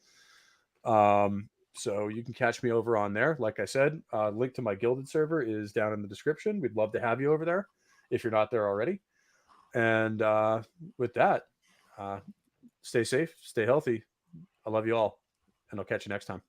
So you can catch me over on there. Like I said, link to my Gilded server is down in the description. We'd love to have you over there if you're not there already. And with that, stay safe, stay healthy. I love you all, and I'll catch you next time.